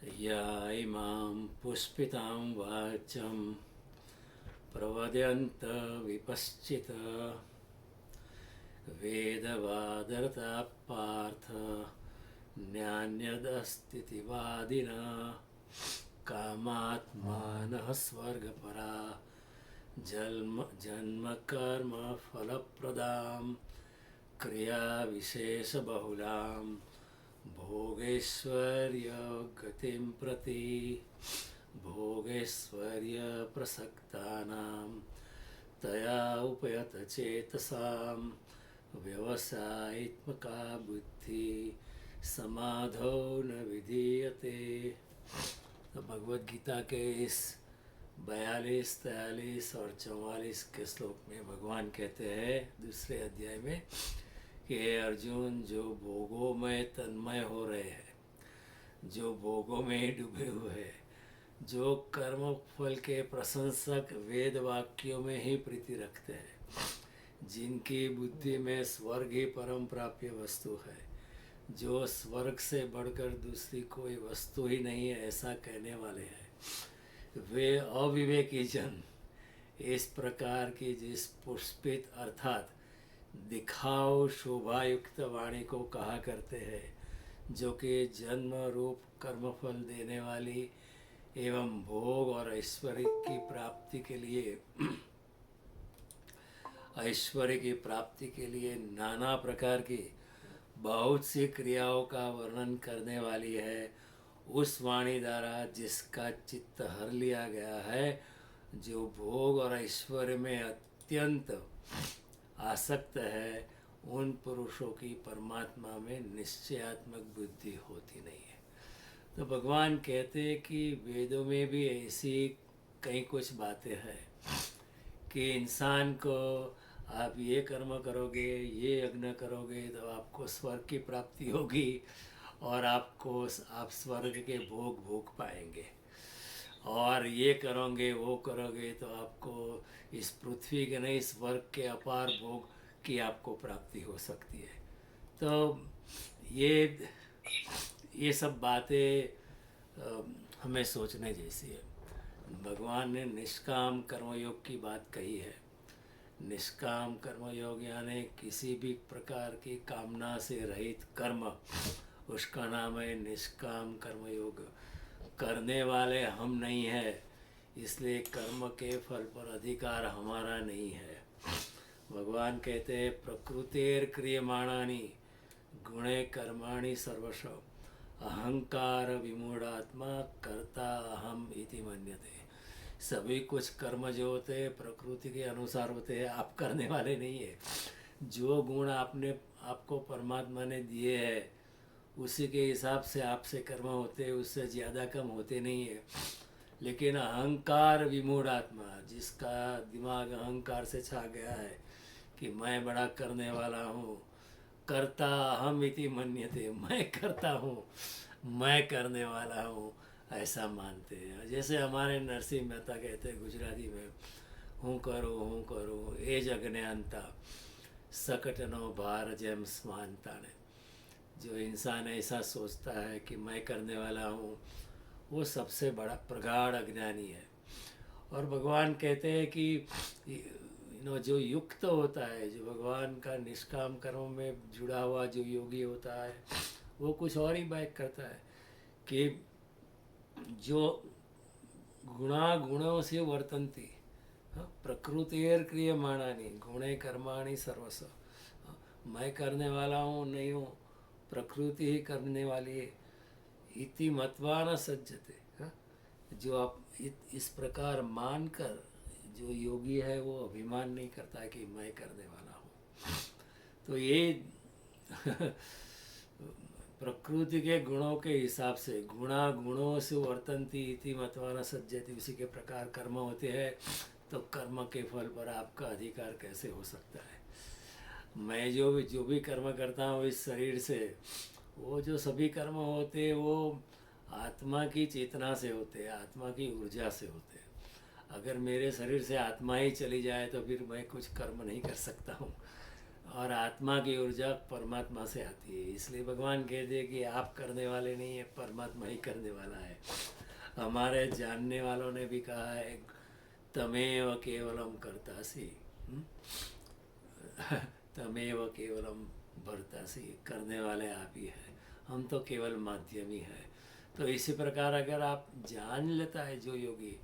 या इमां पुष्पितां वाचं प्रवदन्त विपश्चित वेदवादरताः पार्थ न्यान्यदस्तीति वादिनः कामात्मानः स्वर्गपरा जन्म फलप्रदां क्रियाविशेषबहुलां भोगैश्वर्य गतिं प्रति भोगैश्वर्यप्रसक्तानां तया उपयतचेतसां व्यवसायित्मका बुद्धि समाधौ न विधीयते। तो भगवद गीता के इस 42, 43 और 44 के श्लोक में भगवान कहते हैं दूसरे अध्याय में कि हे अर्जुन, जो भोगों में तन्मय हो रहे हैं, जो भोगों में डूबे हुए हैं, जो कर्म फल के प्रशंसक वेद वाक्यों में ही प्रीति रखते हैं, जिनकी बुद्धि में स्वर्ग ही परम प्राप्य वस्तु है, जो स्वर्ग से बढ़कर दूसरी कोई वस्तु ही नहीं है ऐसा कहने वाले हैं, वे अविवेकी जन इस प्रकार की जिस पुष्पित अर्थात दिखाओ शोभायुक्त वाणी को कहा करते हैं, जो कि जन्म रूप कर्मफल देने वाली एवं भोग और ऐश्वर्य की प्राप्ति के लिए नाना प्रकार की बहुत सी क्रियाओं का वर्णन करने वाली है, उस वाणी द्वारा जिसका चित्त हर लिया गया है, जो भोग और ऐश्वर्य में अत्यंत आसक्त है, उन पुरुषों की परमात्मा में निश्चयात्मक बुद्धि होती नहीं है। तो भगवान कहते हैं कि वेदों में भी ऐसी कई कुछ बातें हैं कि इंसान को आप ये कर्म करोगे, ये यज्ञ करोगे तो आपको स्वर्ग की प्राप्ति होगी और आप स्वर्ग के भोग भोग पाएंगे, और ये करोगे वो करोगे तो आपको इस पृथ्वी के नहीं स्वर्ग के अपार भोग की आपको प्राप्ति हो सकती है। तो ये सब बातें हमें सोचने जैसी है। भगवान ने निष्काम कर्मयोग की बात कही है। निष्काम कर्मयोग यानी किसी भी प्रकार की कामना से रहित कर्म, उसका नाम है निष्काम कर्मयोग। करने वाले हम नहीं है, इसलिए कर्म के फल पर अधिकार हमारा नहीं है। भगवान कहते हैं प्रकृतेर क्रियमाणानि गुणे कर्माणि सर्वश अहंकार विमूढ़ात्मा कर्ता अहम इति मन्यते। सभी कुछ कर्म जो होते हैं प्रकृति के अनुसार होते हैं, आप करने वाले नहीं है। जो गुण आपको परमात्मा ने दिए हैं उसी के हिसाब से आपसे कर्म होते हैं, उससे ज़्यादा कम होते नहीं है। लेकिन अहंकार विमूढ़ आत्मा, जिसका दिमाग अहंकार से छा गया है कि मैं बड़ा करने वाला हूँ, कर्ता अहम इति मन्यते, मैं करता हूँ, मैं करने वाला हूँ, ऐसा मानते हैं। जैसे हमारे नरसिंह मेहता कहते हैं गुजराती में, हूँ करूँ ए जगन्यांता सकटनो भार जेम स्मानता ने। जो इंसान ऐसा सोचता है कि मैं करने वाला हूँ, वो सबसे बड़ा प्रगाढ़ अज्ञानी है। और भगवान कहते हैं कि जो युक्त होता है, जो भगवान का निष्काम कर्म में जुड़ा हुआ जो योगी होता है, वो कुछ और ही बात करता है कि जो गुणों से वर्तन्ति प्रकृतिर क्रियमाणानि गुणे कर्माणि सर्वस्व। मैं करने वाला हूँ नहीं हूँ, प्रकृति ही करने वाली है। इति मत्वा न सज्जते। जो आप इस प्रकार मानकर जो योगी है वो अभिमान नहीं करता कि मैं करने वाला हूँ। तो ये प्रकृति के गुणों के हिसाब से गुणों से वर्तन्ति इति मत्वा न सज्जते, उसी के प्रकार कर्म होते हैं। तो कर्म के फल पर आपका अधिकार कैसे हो सकता है? मैं जो भी कर्म करता हूँ इस शरीर से, वो जो सभी कर्म होते हैं वो आत्मा की चेतना से होते हैं, आत्मा की ऊर्जा से होते हैं। अगर मेरे शरीर से आत्मा ही चली जाए तो फिर मैं कुछ कर्म नहीं कर सकता हूँ। और आत्मा की ऊर्जा परमात्मा से आती है। इसलिए भगवान कहते हैं कि आप करने वाले नहीं है, परमात्मा ही करने वाला है। हमारे जानने वालों ने भी कहा है, तमेव केवलम कर्तासि। तमेव केवलम भर्तासि, करने वाले आप ही हैं, हम तो केवल माध्यम ही है। तो इसी प्रकार अगर आप जान लेता है जो योगी,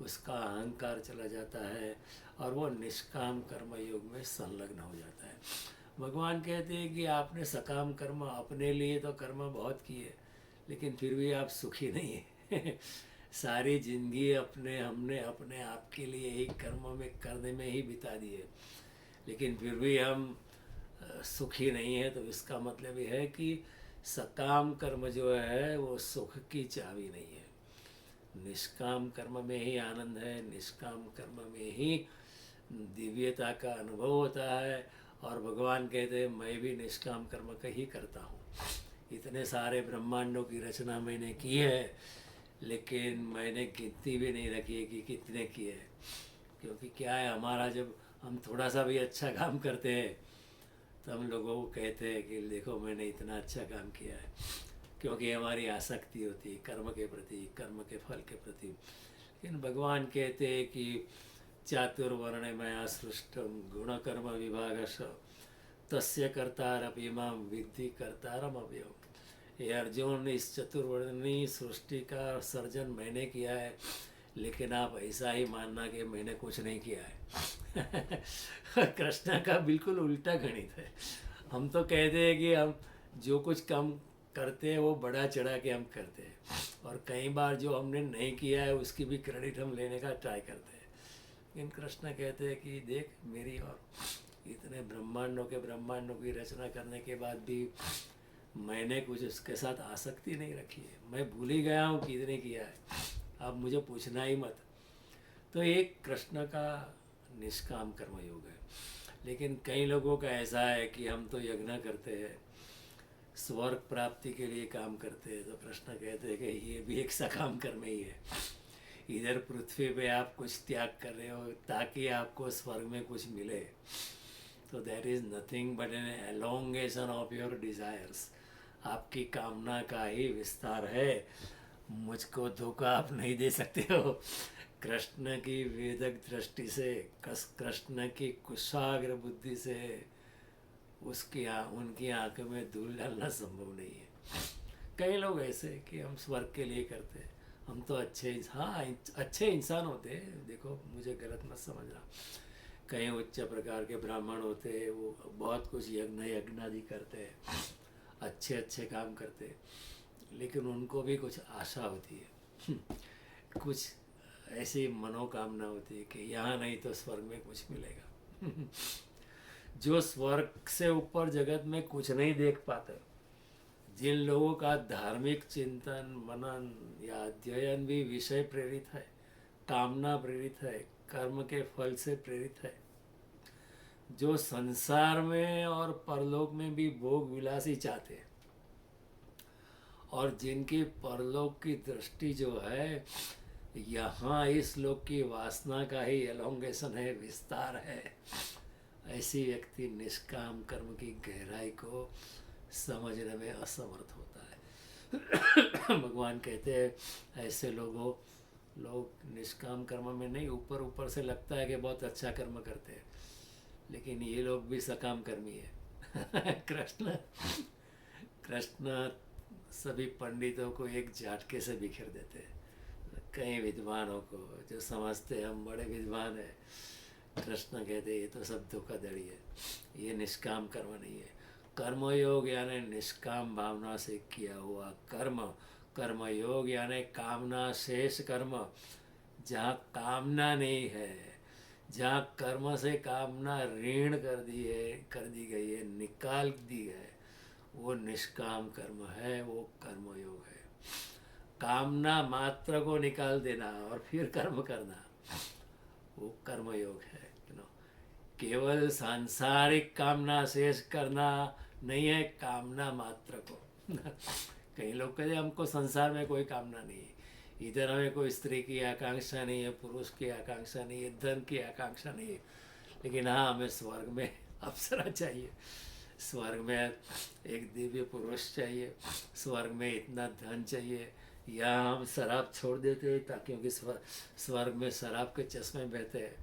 उसका अहंकार चला जाता है और वो निष्काम कर्म योग में संलग्न हो जाता है। भगवान कहते हैं कि आपने सकाम कर्म अपने लिए तो कर्म बहुत किए, लेकिन फिर भी आप सुखी नहीं हैं। सारी जिंदगी हमने अपने आप के लिए ही कर्म में करने में ही बिता दी है, लेकिन फिर भी हम सुखी नहीं है। तो इसका मतलब ये है कि सकाम कर्म जो है वो सुख की चाबी नहीं है। निष्काम कर्म में ही आनंद है, निष्काम कर्म में ही दिव्यता का अनुभव होता है। और भगवान कहते हैं मैं भी निष्काम कर्म का ही करता हूँ। इतने सारे ब्रह्मांडों की रचना मैंने की है, लेकिन मैंने गिनती भी नहीं रखी है कि कितने किए हैं। क्योंकि क्या है, हमारा जब हम थोड़ा सा भी अच्छा काम करते हैं तो हम लोगों को कहते हैं कि देखो मैंने इतना अच्छा काम किया है, क्योंकि हमारी आसक्ति होती है कर्म के प्रति, कर्म के फल के प्रति। लेकिन भगवान कहते हैं कि चातुर्वर्ण मया सृष्टम गुणकर्म विभागश तस्य कर्तारपि मां विद्धि कर्तारम अव्ययम्। ये अर्जुन, इस चतुर्वर्णी सृष्टि का सर्जन मैंने किया है, लेकिन आप ऐसा ही मानना कि मैंने कुछ नहीं किया है। कृष्ण का बिल्कुल उल्टा गणित है। हम तो कहते हैं कि हम जो कुछ काम करते हैं वो बड़ा चढ़ा के हम करते हैं, और कई बार जो हमने नहीं किया है उसकी भी क्रेडिट हम लेने का ट्राई करते हैं। लेकिन कृष्ण कहते हैं कि देख, मेरी और इतने ब्रह्मांडों की रचना करने के बाद भी मैंने कुछ उसके साथ आसक्ति नहीं रखी है। मैं भूल ही गया हूँ कितने किया है, अब मुझे पूछना ही मत। तो एक कृष्ण का निष्काम कर्म योग है। लेकिन कई लोगों का ऐसा है कि हम तो यज्ञ करते हैं, स्वर्ग प्राप्ति के लिए काम करते हैं। तो कृष्ण कहते हैं कि ये भी एक सकाम कर्म ही है। इधर पृथ्वी पे आप कुछ त्याग कर रहे हो ताकि आपको स्वर्ग में कुछ मिले, तो that is nothing but an elongation of your desires. आपकी कामना का ही विस्तार है। मुझको धोखा आप नहीं दे सकते हो। कृष्ण की वेदक दृष्टि से, कृष्ण की कुशाग्र बुद्धि से उनकी आंखों में धूल डालना संभव नहीं है। कई लोग ऐसे कि हम स्वर्ग के लिए करते हैं, हम तो अच्छे इंसान होते हैं। देखो, मुझे गलत मत समझना। कई उच्च प्रकार के ब्राह्मण होते हैं, वो बहुत कुछ यज्ञ आदि करते हैं, अच्छे काम करते हैं, लेकिन उनको भी कुछ आशा होती है। कुछ ऐसी मनोकामना होती है कि यहाँ नहीं तो स्वर्ग में कुछ मिलेगा। जो स्वर्ग से ऊपर जगत में कुछ नहीं देख पाते, जिन लोगों का धार्मिक चिंतन, मनन या अध्ययन भी विषय प्रेरित है, कामना प्रेरित है, कर्म के फल से प्रेरित है, जो संसार में और परलोक में भी भोग विलासी चाहते हैं, और जिनकी परलोक की दृष्टि जो है यहाँ इस लोक की वासना का ही एलोंगेशन है, विस्तार है, ऐसी व्यक्ति निष्काम कर्म की गहराई को समझने में असमर्थ होता है। भगवान कहते हैं ऐसे लोग निष्काम कर्म में नहीं, ऊपर से लगता है कि बहुत अच्छा कर्म करते हैं, लेकिन ये लोग भी सकाम कर्मी है। कृष्ण सभी पंडितों को एक झटके से बिखेर देते हैं। कई विद्वानों को जो समझते हैं हम बड़े विद्वान हैं, कृष्ण कहते हैं ये तो सब धोखाधड़ी है, ये निष्काम कर्म नहीं है। कर्मयोग यानी निष्काम भावना से किया हुआ कर्म, कर्मयोग यानी कामना शेष कर्म। जहाँ कामना नहीं है, जहाँ कर्म से कामना ऋण कर दी गई है, निकाल दी है, वो निष्काम कर्म है, वो कर्मयोग है। कामना मात्र को निकाल देना और फिर कर्म करना, वो कर्मयोग है। केवल सांसारिक कामना शेष करना नहीं है, कामना मात्र को। कई लोग कहते हैं हमको संसार में कोई कामना नहीं है, इधर हमें कोई स्त्री की आकांक्षा नहीं है, पुरुष की आकांक्षा नहीं है, धन की आकांक्षा नहीं है, लेकिन हाँ हमें स्वर्ग में अप्सरा चाहिए, स्वर्ग में एक दिव्य पुरुष चाहिए, स्वर्ग में इतना धन चाहिए। यहाँ हम शराब छोड़ देते हैं ताकि, क्योंकि स्वर्ग में शराब के चश्मे बहते हैं।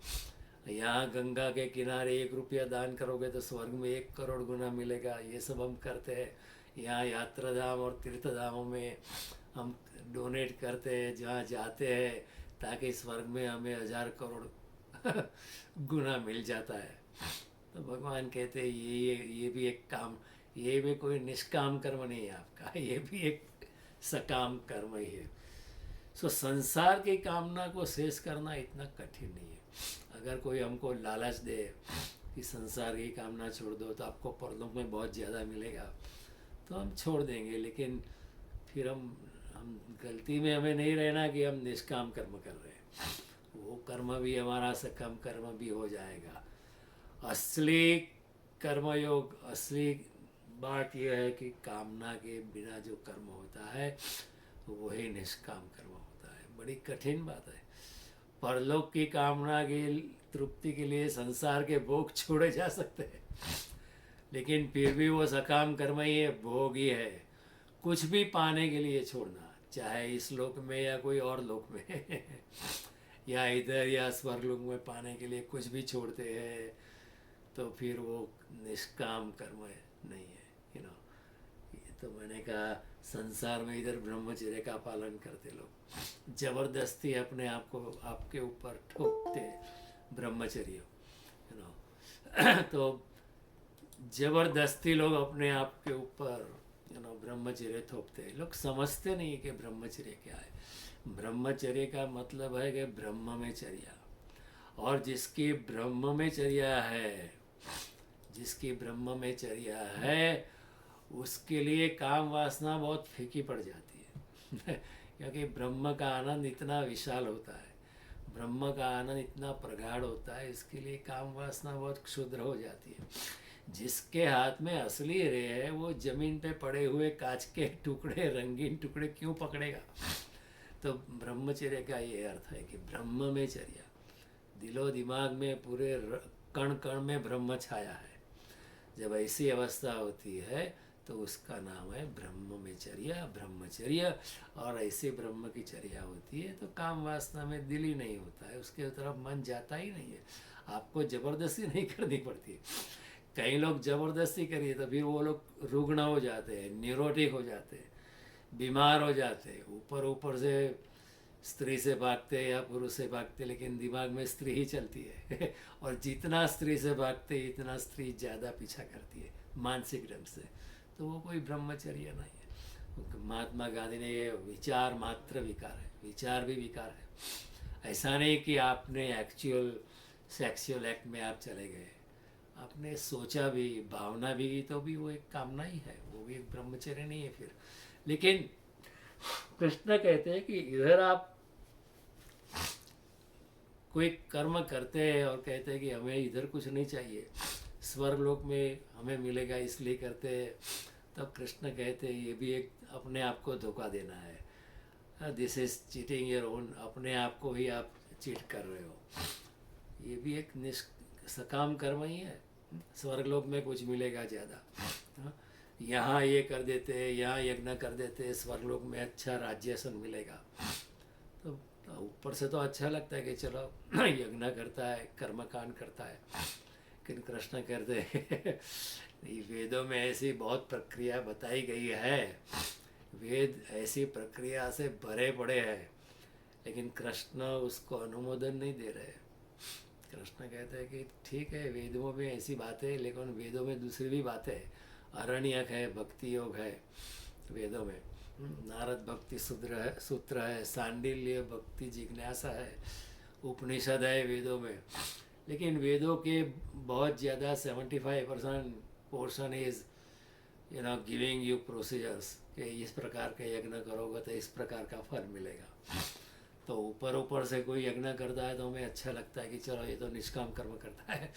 यहाँ गंगा के किनारे 1 रुपया दान करोगे तो स्वर्ग में 1 करोड़ गुना मिलेगा। ये सब हम करते हैं। यहाँ यात्रा धाम और तीर्थ धामों में हम डोनेट करते हैं, जहाँ जाते हैं ताकि स्वर्ग में हमें 1000 करोड़ गुना मिल जाता है। तो भगवान कहते हैं ये भी एक काम, ये भी कोई निष्काम कर्म नहीं है आपका, ये भी एक सकाम कर्म ही है। सो संसार की कामना को शेष करना इतना कठिन नहीं है। अगर कोई हमको लालच दे कि संसार की कामना छोड़ दो तो आपको परलोक में बहुत ज़्यादा मिलेगा, तो हम छोड़ देंगे। लेकिन फिर हम गलती में हमें नहीं रहना कि हम निष्काम कर्म कर रहे हैं, वो कर्म भी हमारा सकाम कर्म भी हो जाएगा। असली कर्मयोग, असली बात यह है कि कामना के बिना जो कर्म होता है वही निष्काम कर्म होता है। बड़ी कठिन बात है। परलोक की कामना की तृप्ति के लिए संसार के भोग छोड़े जा सकते हैं, लेकिन फिर भी वो सकाम कर्म ही है, भोग ही है। कुछ भी पाने के लिए छोड़ना, चाहे इस लोक में या कोई और लोक में या इधर या स्वर्गलोक में पाने के लिए कुछ भी छोड़ते हैं तो फिर वो निष्काम कर्म नहीं है। तो मैंने कहा संसार में इधर ब्रह्मचर्य का पालन करते लोग, जबरदस्ती अपने आप को आपके ऊपर ठोकते ब्रह्मचर्य, तो जबरदस्ती लोग अपने आप के ऊपर ब्रह्मचर्य थोपते हैं। लोग समझते नहीं कि ब्रह्मचर्य क्या है। ब्रह्मचर्य का मतलब है कि ब्रह्म में चर्या, और जिसकी ब्रह्म में चर्या है, जिसकी ब्रह्म में चर्या है उसके लिए काम वासना बहुत फीकी पड़ जाती है क्योंकि ब्रह्म का आनंद इतना विशाल होता है, ब्रह्म का आनंद इतना प्रगाढ़ होता है, इसके लिए काम वासना बहुत क्षुद्र हो जाती है। जिसके हाथ में असली रे है वो जमीन पे पड़े हुए कांच के टुकड़े, रंगीन टुकड़े क्यों पकड़ेगा। तो ब्रह्मचर्य का ये अर्थ है कि ब्रह्म में चर्या, दिलो दिमाग में पूरे कण कण में ब्रह्म छाया है। जब ऐसी अवस्था होती है तो उसका नाम है ब्रह्म में चर्या, ब्रह्मचर्य। और ऐसे ब्रह्म की चर्या होती है तो काम वासना में दिल ही नहीं होता है, उसके तरफ मन जाता ही नहीं है। आपको जबरदस्ती नहीं करनी पड़ती। कई लोग जबरदस्ती करिए तो फिर वो लोग रुग्ण हो जाते हैं, न्यूरोटिक हो जाते हैं, बीमार हो जाते हैं। ऊपर ऊपर से स्त्री से भागते या पुरुष से भागते, लेकिन दिमाग में स्त्री ही चलती है और जितना स्त्री से भागते इतना स्त्री ज़्यादा पीछा करती है मानसिक ढंग से। तो वो कोई ब्रह्मचर्य नहीं है। महात्मा गांधी ने ये विचार मात्र विकार है, विचार भी विकार है। ऐसा नहीं कि आपने एक्चुअल सेक्सुअल एक्ट में आप चले गए, आपने सोचा भी, भावना भी की, तो भी वो एक कामना ही है, वो भी एक ब्रह्मचर्य नहीं है फिर। लेकिन कृष्ण कहते हैं कि इधर आप कोई कर्म करते हैं और कहते हैं कि हमें इधर कुछ नहीं चाहिए, स्वर्गलोक में हमें मिलेगा इसलिए करते हैं, तब कृष्ण कहते हैं ये भी एक अपने आप को धोखा देना है। This is cheating your own, अपने आप को ही आप चीट कर रहे हो। ये भी एक सकाम कर्म ही है। स्वर्गलोक में कुछ मिलेगा ज़्यादा, यहाँ ये कर देते हैं, यहाँ यज्ञ कर देते हैं, स्वर्गलोक में अच्छा राज्यासन मिलेगा। तो ऊपर से तो अच्छा लगता है कि चलो यज्ञ करता है, कर्मकांड करता है, लेकिन कृष्ण कहते हैं वेदों में ऐसी बहुत प्रक्रिया बताई गई है, वेद ऐसी प्रक्रिया से भरे पड़े हैं, लेकिन कृष्ण उसको अनुमोदन नहीं दे रहे। कृष्ण कहते हैं कि ठीक है वेदों में ऐसी बातें है, लेकिन वेदों में दूसरी भी बातें है। अरण्यक है, भक्ति योग है वेदों में, नारद भक्ति सूत्र है, सांडिल्य भक्ति जिज्ञासा है, उपनिषद है वेदों में। लेकिन वेदों के बहुत ज़्यादा 75% portion is giving you procedures कि इस प्रकार के यज्ञ करोगे तो इस प्रकार का फल मिलेगा। तो ऊपर ऊपर से कोई यज्ञ करता है तो हमें अच्छा लगता है कि चलो ये तो निष्काम कर्म करता है।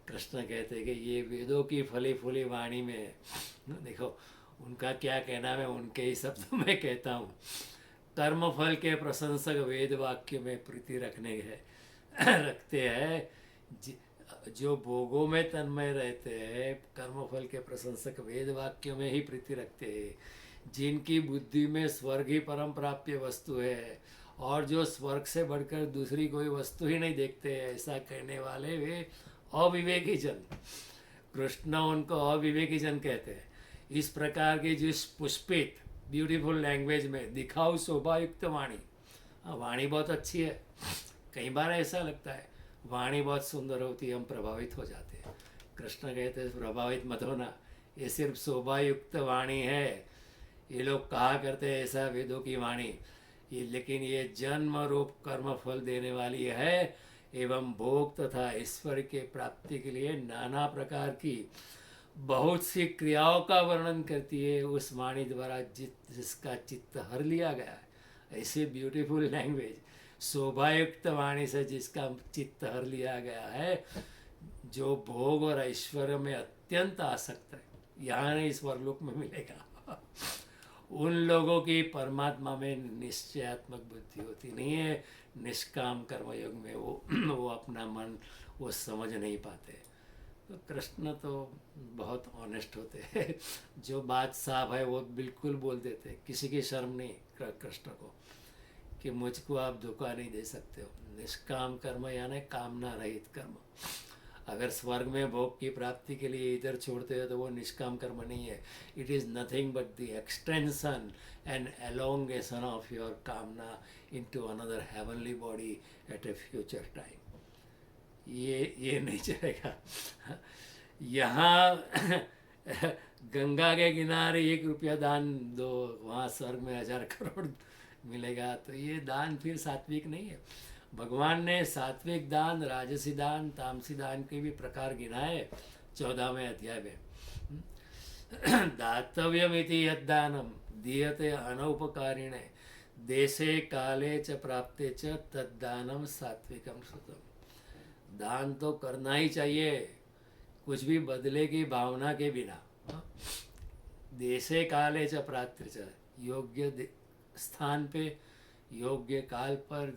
कृष्ण कहते हैं कि ये वेदों की फली फूली वाणी में देखो उनका क्या कहना, मैं उनके ही शब्दों में कहता हूँ। कर्म फल के प्रशंसक वेद वाक्य में प्रीति रखते हैं, जो भोगों में तन्मय रहते हैं, कर्मफल के प्रशंसक वेद वाक्यों में ही प्रीति रखते हैं, जिनकी बुद्धि में स्वर्ग ही परम प्राप्य वस्तु है और जो स्वर्ग से बढ़कर दूसरी कोई वस्तु ही नहीं देखते, ऐसा कहने वाले वे अविवेकी जन, कृष्ण उनको अविवेकी जन कहते हैं। इस प्रकार की जिस पुष्पित ब्यूटीफुल लैंग्वेज में दिखाऊ शोभायुक्त वाणी, वाणी बहुत अच्छी है, कई बार ऐसा लगता है वाणी बहुत सुंदर होती है, हम प्रभावित हो जाते हैं। कृष्ण कहते हैं प्रभावित मत होना, ये सिर्फ शोभायुक्त वाणी है। ये लोग कहा करते हैं ऐसा वेदों की वाणी, ये लेकिन ये जन्म रूप कर्म फल देने वाली है एवं भोग तथा ईश्वर के प्राप्ति के लिए नाना प्रकार की बहुत सी क्रियाओं का वर्णन करती है। उस वाणी द्वारा जिसका चित्त हर लिया गया है, ऐसी ब्यूटीफुल लैंग्वेज, शोभायुक्त वाणी से जिसका चित्त हर लिया गया है, जो भोग और ऐश्वर्य में अत्यंत आसक्त है, यहाँ नहीं स्वरलोक में मिलेगा। उन लोगों की परमात्मा में निश्चयात्मक बुद्धि होती नहीं है। निष्काम कर्मयोग में वो अपना मन वो समझ नहीं पाते। तो कृष्ण तो बहुत ऑनेस्ट होते हैं, जो बात साफ है वो बिल्कुल बोल देते, किसी की शर्म नहीं कृष्ण को कि मुझको आप धोखा नहीं दे सकते हो। निष्काम कर्म यानी कामना रहित कर्म। अगर स्वर्ग में भोग की प्राप्ति के लिए इधर छोड़ते हो तो वो निष्काम कर्म नहीं है। It is nothing but the extension and elongation of your कामना into another heavenly body at a future time. ये नहीं चलेगा। यहाँ गंगा के किनारे 1 रुपया दान दो, वहाँ स्वर्ग में 1000 करोड़ मिलेगा। तो ये दान फिर सात्विक नहीं है। भगवान ने सात्विक दान, राजसी दान, तामसी दान के भी प्रकार गिनाए 14वें अध्याय में। दातव्यमिति यद्दानम दीयते अनौपकारिणे देशे काले च प्राप्ते च तद्दानम सात्विकम सुतम। दान तो करना ही चाहिए, कुछ भी बदले की भावना के बिना। देशे काले च प्राप्ते च, योग्य स्थान पे, योग्य काल पर,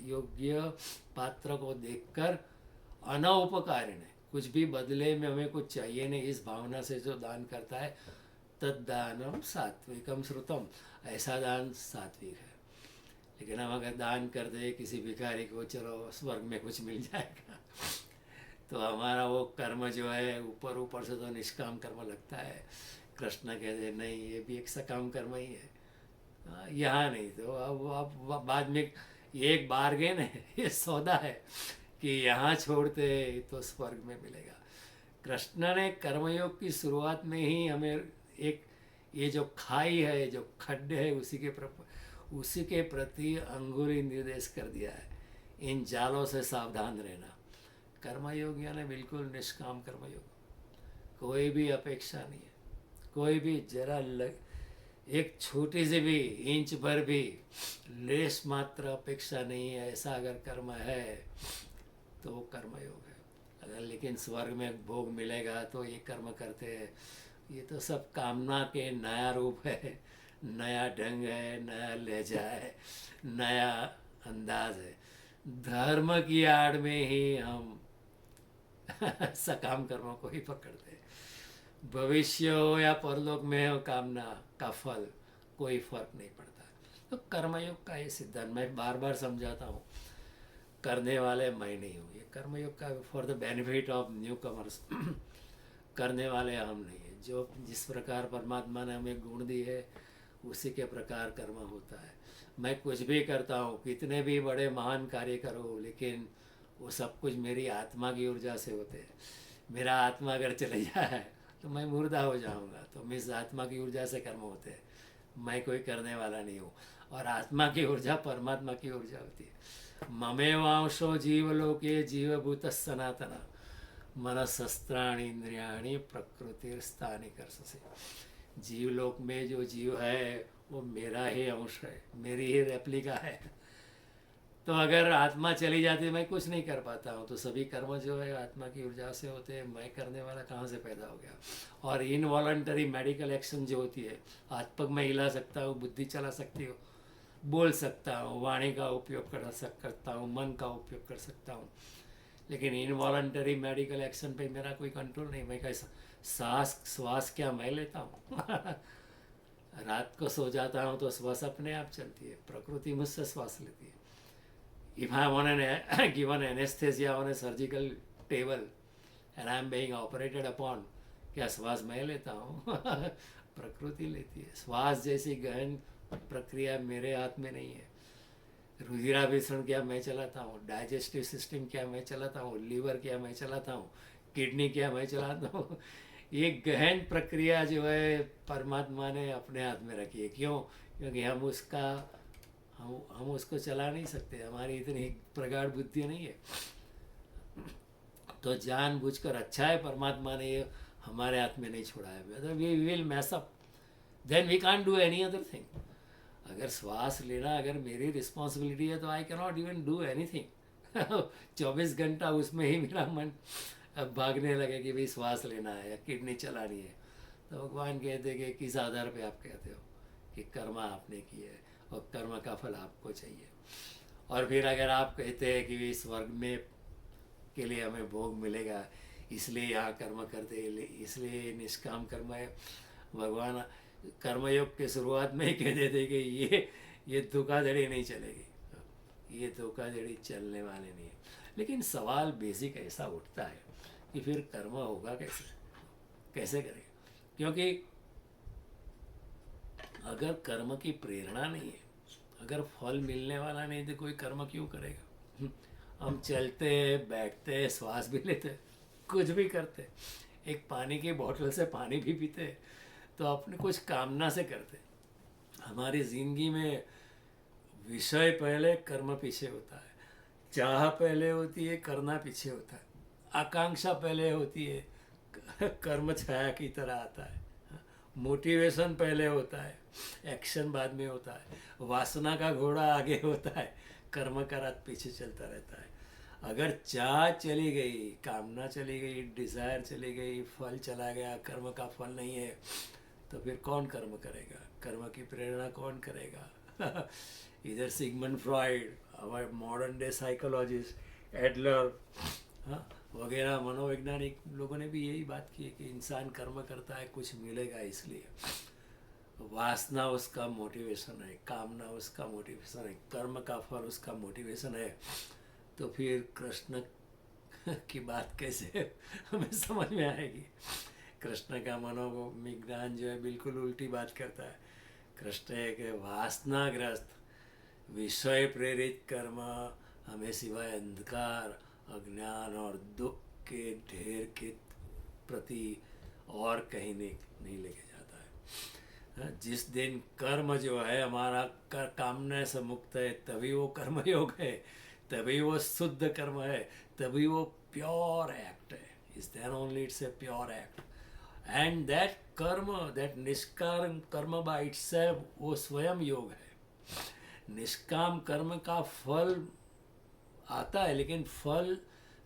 योग्य पात्र को देखकर, अनौपकारिण, कुछ भी बदले में हमें कुछ चाहिए नहीं, इस भावना से जो दान करता है, तद्दानम सात्विकम श्रुतम, ऐसा दान सात्विक है। लेकिन हम अगर दान कर दे किसी भिखारी को, चलो स्वर्ग में कुछ मिल जाएगा, तो हमारा वो कर्म जो है ऊपर ऊपर से तो निष्काम कर्म लगता है। कृष्ण कहते नहीं, ये भी एक सकाम कर्म ही है। यहाँ नहीं, तो अब बाद में एक बार्गेन है, ये सौदा है कि यहाँ छोड़ते तो स्वर्ग में मिलेगा। कृष्ण ने कर्मयोग की शुरुआत में ही हमें एक ये जो खाई है, जो खड्डे है, उसी के प्रति अंगुली निर्देश कर दिया है, इन जालों से सावधान रहना। कर्मयोग यानी बिल्कुल निष्काम कर्मयोग, कोई भी अपेक्षा नहीं है, कोई भी जरा एक छोटी सी भी इंच भर भी लेस मात्र अपेक्षा नहीं है। ऐसा अगर कर्म है तो वो कर्मयोग है। अगर लेकिन स्वर्ग में भोग मिलेगा तो ये कर्म करते हैं, ये तो सब कामना के नया रूप है, नया ढंग है, नया लहजा है, नया अंदाज है। धर्म की आड़ में ही हम सकाम कर्मों को ही पकड़ते हैं। भविष्य हो या परलोक में हो, कामना का फल कोई फर्क नहीं पड़ता। तो कर्मयोग का ये सिद्धांत मैं बार बार समझाता हूँ, करने वाले मैं नहीं हूँ। ये कर्मयोग का for the benefit of new commerce, करने वाले हम नहीं है। जो जिस प्रकार परमात्मा ने हमें गुण दी है उसी के प्रकार कर्म होता है। मैं कुछ भी करता हूँ, कितने भी बड़े महान कार्य करो, लेकिन वो सब कुछ मेरी आत्मा की ऊर्जा से होते हैं। मेरा आत्मा अगर चले जाए तो मैं मुर्दा हो जाऊंगा। तो मेरी आत्मा की ऊर्जा से कर्म होते हैं, मैं कोई करने वाला नहीं हूँ। और आत्मा की ऊर्जा परमात्मा की ऊर्जा होती है। ममेवांशो जीवलोके जीवभूत सनातना मनसस्त्राणि इंद्रियाणि प्रकृतिर्स्थानि कर्षसे। जीवलोक में जो जीव है वो मेरा ही अंश है, मेरी ही रेप्लिका है। तो अगर आत्मा चली जाती है, मैं कुछ नहीं कर पाता हूँ। तो सभी कर्म जो है आत्मा की ऊर्जा से होते हैं। मैं करने वाला कहाँ से पैदा हो गया? और इनवॉलंटरी मेडिकल एक्शन जो होती है, हाथ पग मैं हिला सकता हूँ, बुद्धि चला सकती हूँ, बोल सकता हूँ, वाणी का उपयोग कर सकता हूँ, मन का उपयोग कर सकता हूँ, लेकिन इनवॉलंटरी मेडिकल एक्शन पे मेरा कोई कंट्रोल नहीं। मैं कैसा सांस श्वास क्या मैं लेता हूँ रात को सो जाता हूँ तो श्वास अपने आप चलती है, प्रकृति मुझसे श्वास लेती है। If I on an given anaesthesia on A surgical table and I am being operated upon, क्या श्वास मैं लेता हूँ प्रकृति लेती है। श्वास जैसी गहन प्रक्रिया मेरे हाथ में नहीं है। रुधिराभिसरण क्या मैं चलाता हूँ, डाइजेस्टिव सिस्टम क्या मैं चलाता हूँ, लीवर क्या मैं चलाता हूँ, किडनी क्या मैं चलाता हूँ ये गहन प्रक्रिया जो है परमात्मा ने अपने हाथ में रखी है। क्यों? क्योंकि हम उसको चला नहीं सकते, हमारी इतनी प्रगाढ़ बुद्धि नहीं है। तो जानबूझकर अच्छा है परमात्मा ने ये हमारे हाथ में नहीं छोड़ा है। We will mess up, then we can't do any other thing. अगर श्वास लेना अगर मेरी रिस्पॉन्सिबिलिटी है तो I can not even do any thing 24 घंटा उसमें ही मेरा मन अब भागने लगे कि भाई श्वास लेना है या किडनी चलानी है। तो भगवान कहते हैं कि किस आधार पे आप कहते हो कि कर्म आपने किए है और कर्म का फल आपको चाहिए। और फिर अगर आप कहते हैं कि स्वर्ग में के लिए हमें भोग मिलेगा इसलिए यहाँ कर्म करते हैं, इसलिए निष्काम कर्म है, भगवान कर्मयोग के शुरुआत में ही कह देते कि ये धोखाधड़ी नहीं चलेगी, ये धोखाधड़ी चलने वाले नहीं है। लेकिन सवाल बेसिक ऐसा उठता है कि फिर कर्म होगा कैसे करेगा? क्योंकि अगर कर्म की प्रेरणा नहीं है, अगर फल मिलने वाला नहीं तो कोई कर्म क्यों करेगा? हम चलते बैठते श्वास भी लेते कुछ भी करते, एक पानी की बोतल से पानी भी पीते तो अपने कुछ कामना से करते। हमारी जिंदगी में विषय पहले कर्म पीछे होता है, चाह पहले होती है करना पीछे होता है, आकांक्षा पहले होती है कर्म छाया की तरह आता है, मोटिवेशन पहले होता है एक्शन बाद में होता है, वासना का घोड़ा आगे होता है, कर्म का रथ पीछे चलता रहता है। अगर चाह चली गई, कामना चली गई, डिज़ायर चली गई, फल चला गया, कर्म का फल नहीं है तो फिर कौन कर्म करेगा? कर्म की प्रेरणा कौन करेगा? इधर सिगमंड फ्रॉइड, हमारे मॉडर्न डे साइकोलॉजिस्ट एडलर वगैरह मनोवैज्ञानिक लोगों ने भी यही बात की है कि इंसान कर्म करता है कुछ मिलेगा इसलिए। वासना उसका मोटिवेशन है, कामना उसका मोटिवेशन है, कर्म का फल उसका मोटिवेशन है। तो फिर कृष्ण की बात कैसे हमें समझ में आएगी? कृष्ण का मनोविज्ञान जो है बिल्कुल उल्टी बात करता है। कृष्ण एक वासनाग्रस्त विषय प्रेरित कर्म हमें सिवाय अंधकार, अज्ञान और दुख के ढेर के प्रति और कहीं नहीं लेके जाता है। जिस दिन कर्म जो है हमारा कामना से मुक्त है तभी वो कर्मयोग है, तभी वो शुद्ध कर्म है, तभी वो प्योर एक्ट है। Is then only it's a pure act. And that karma, that nishkam karma by itself वो स्वयं योग है। निष्काम कर्म का फल आता है लेकिन फल,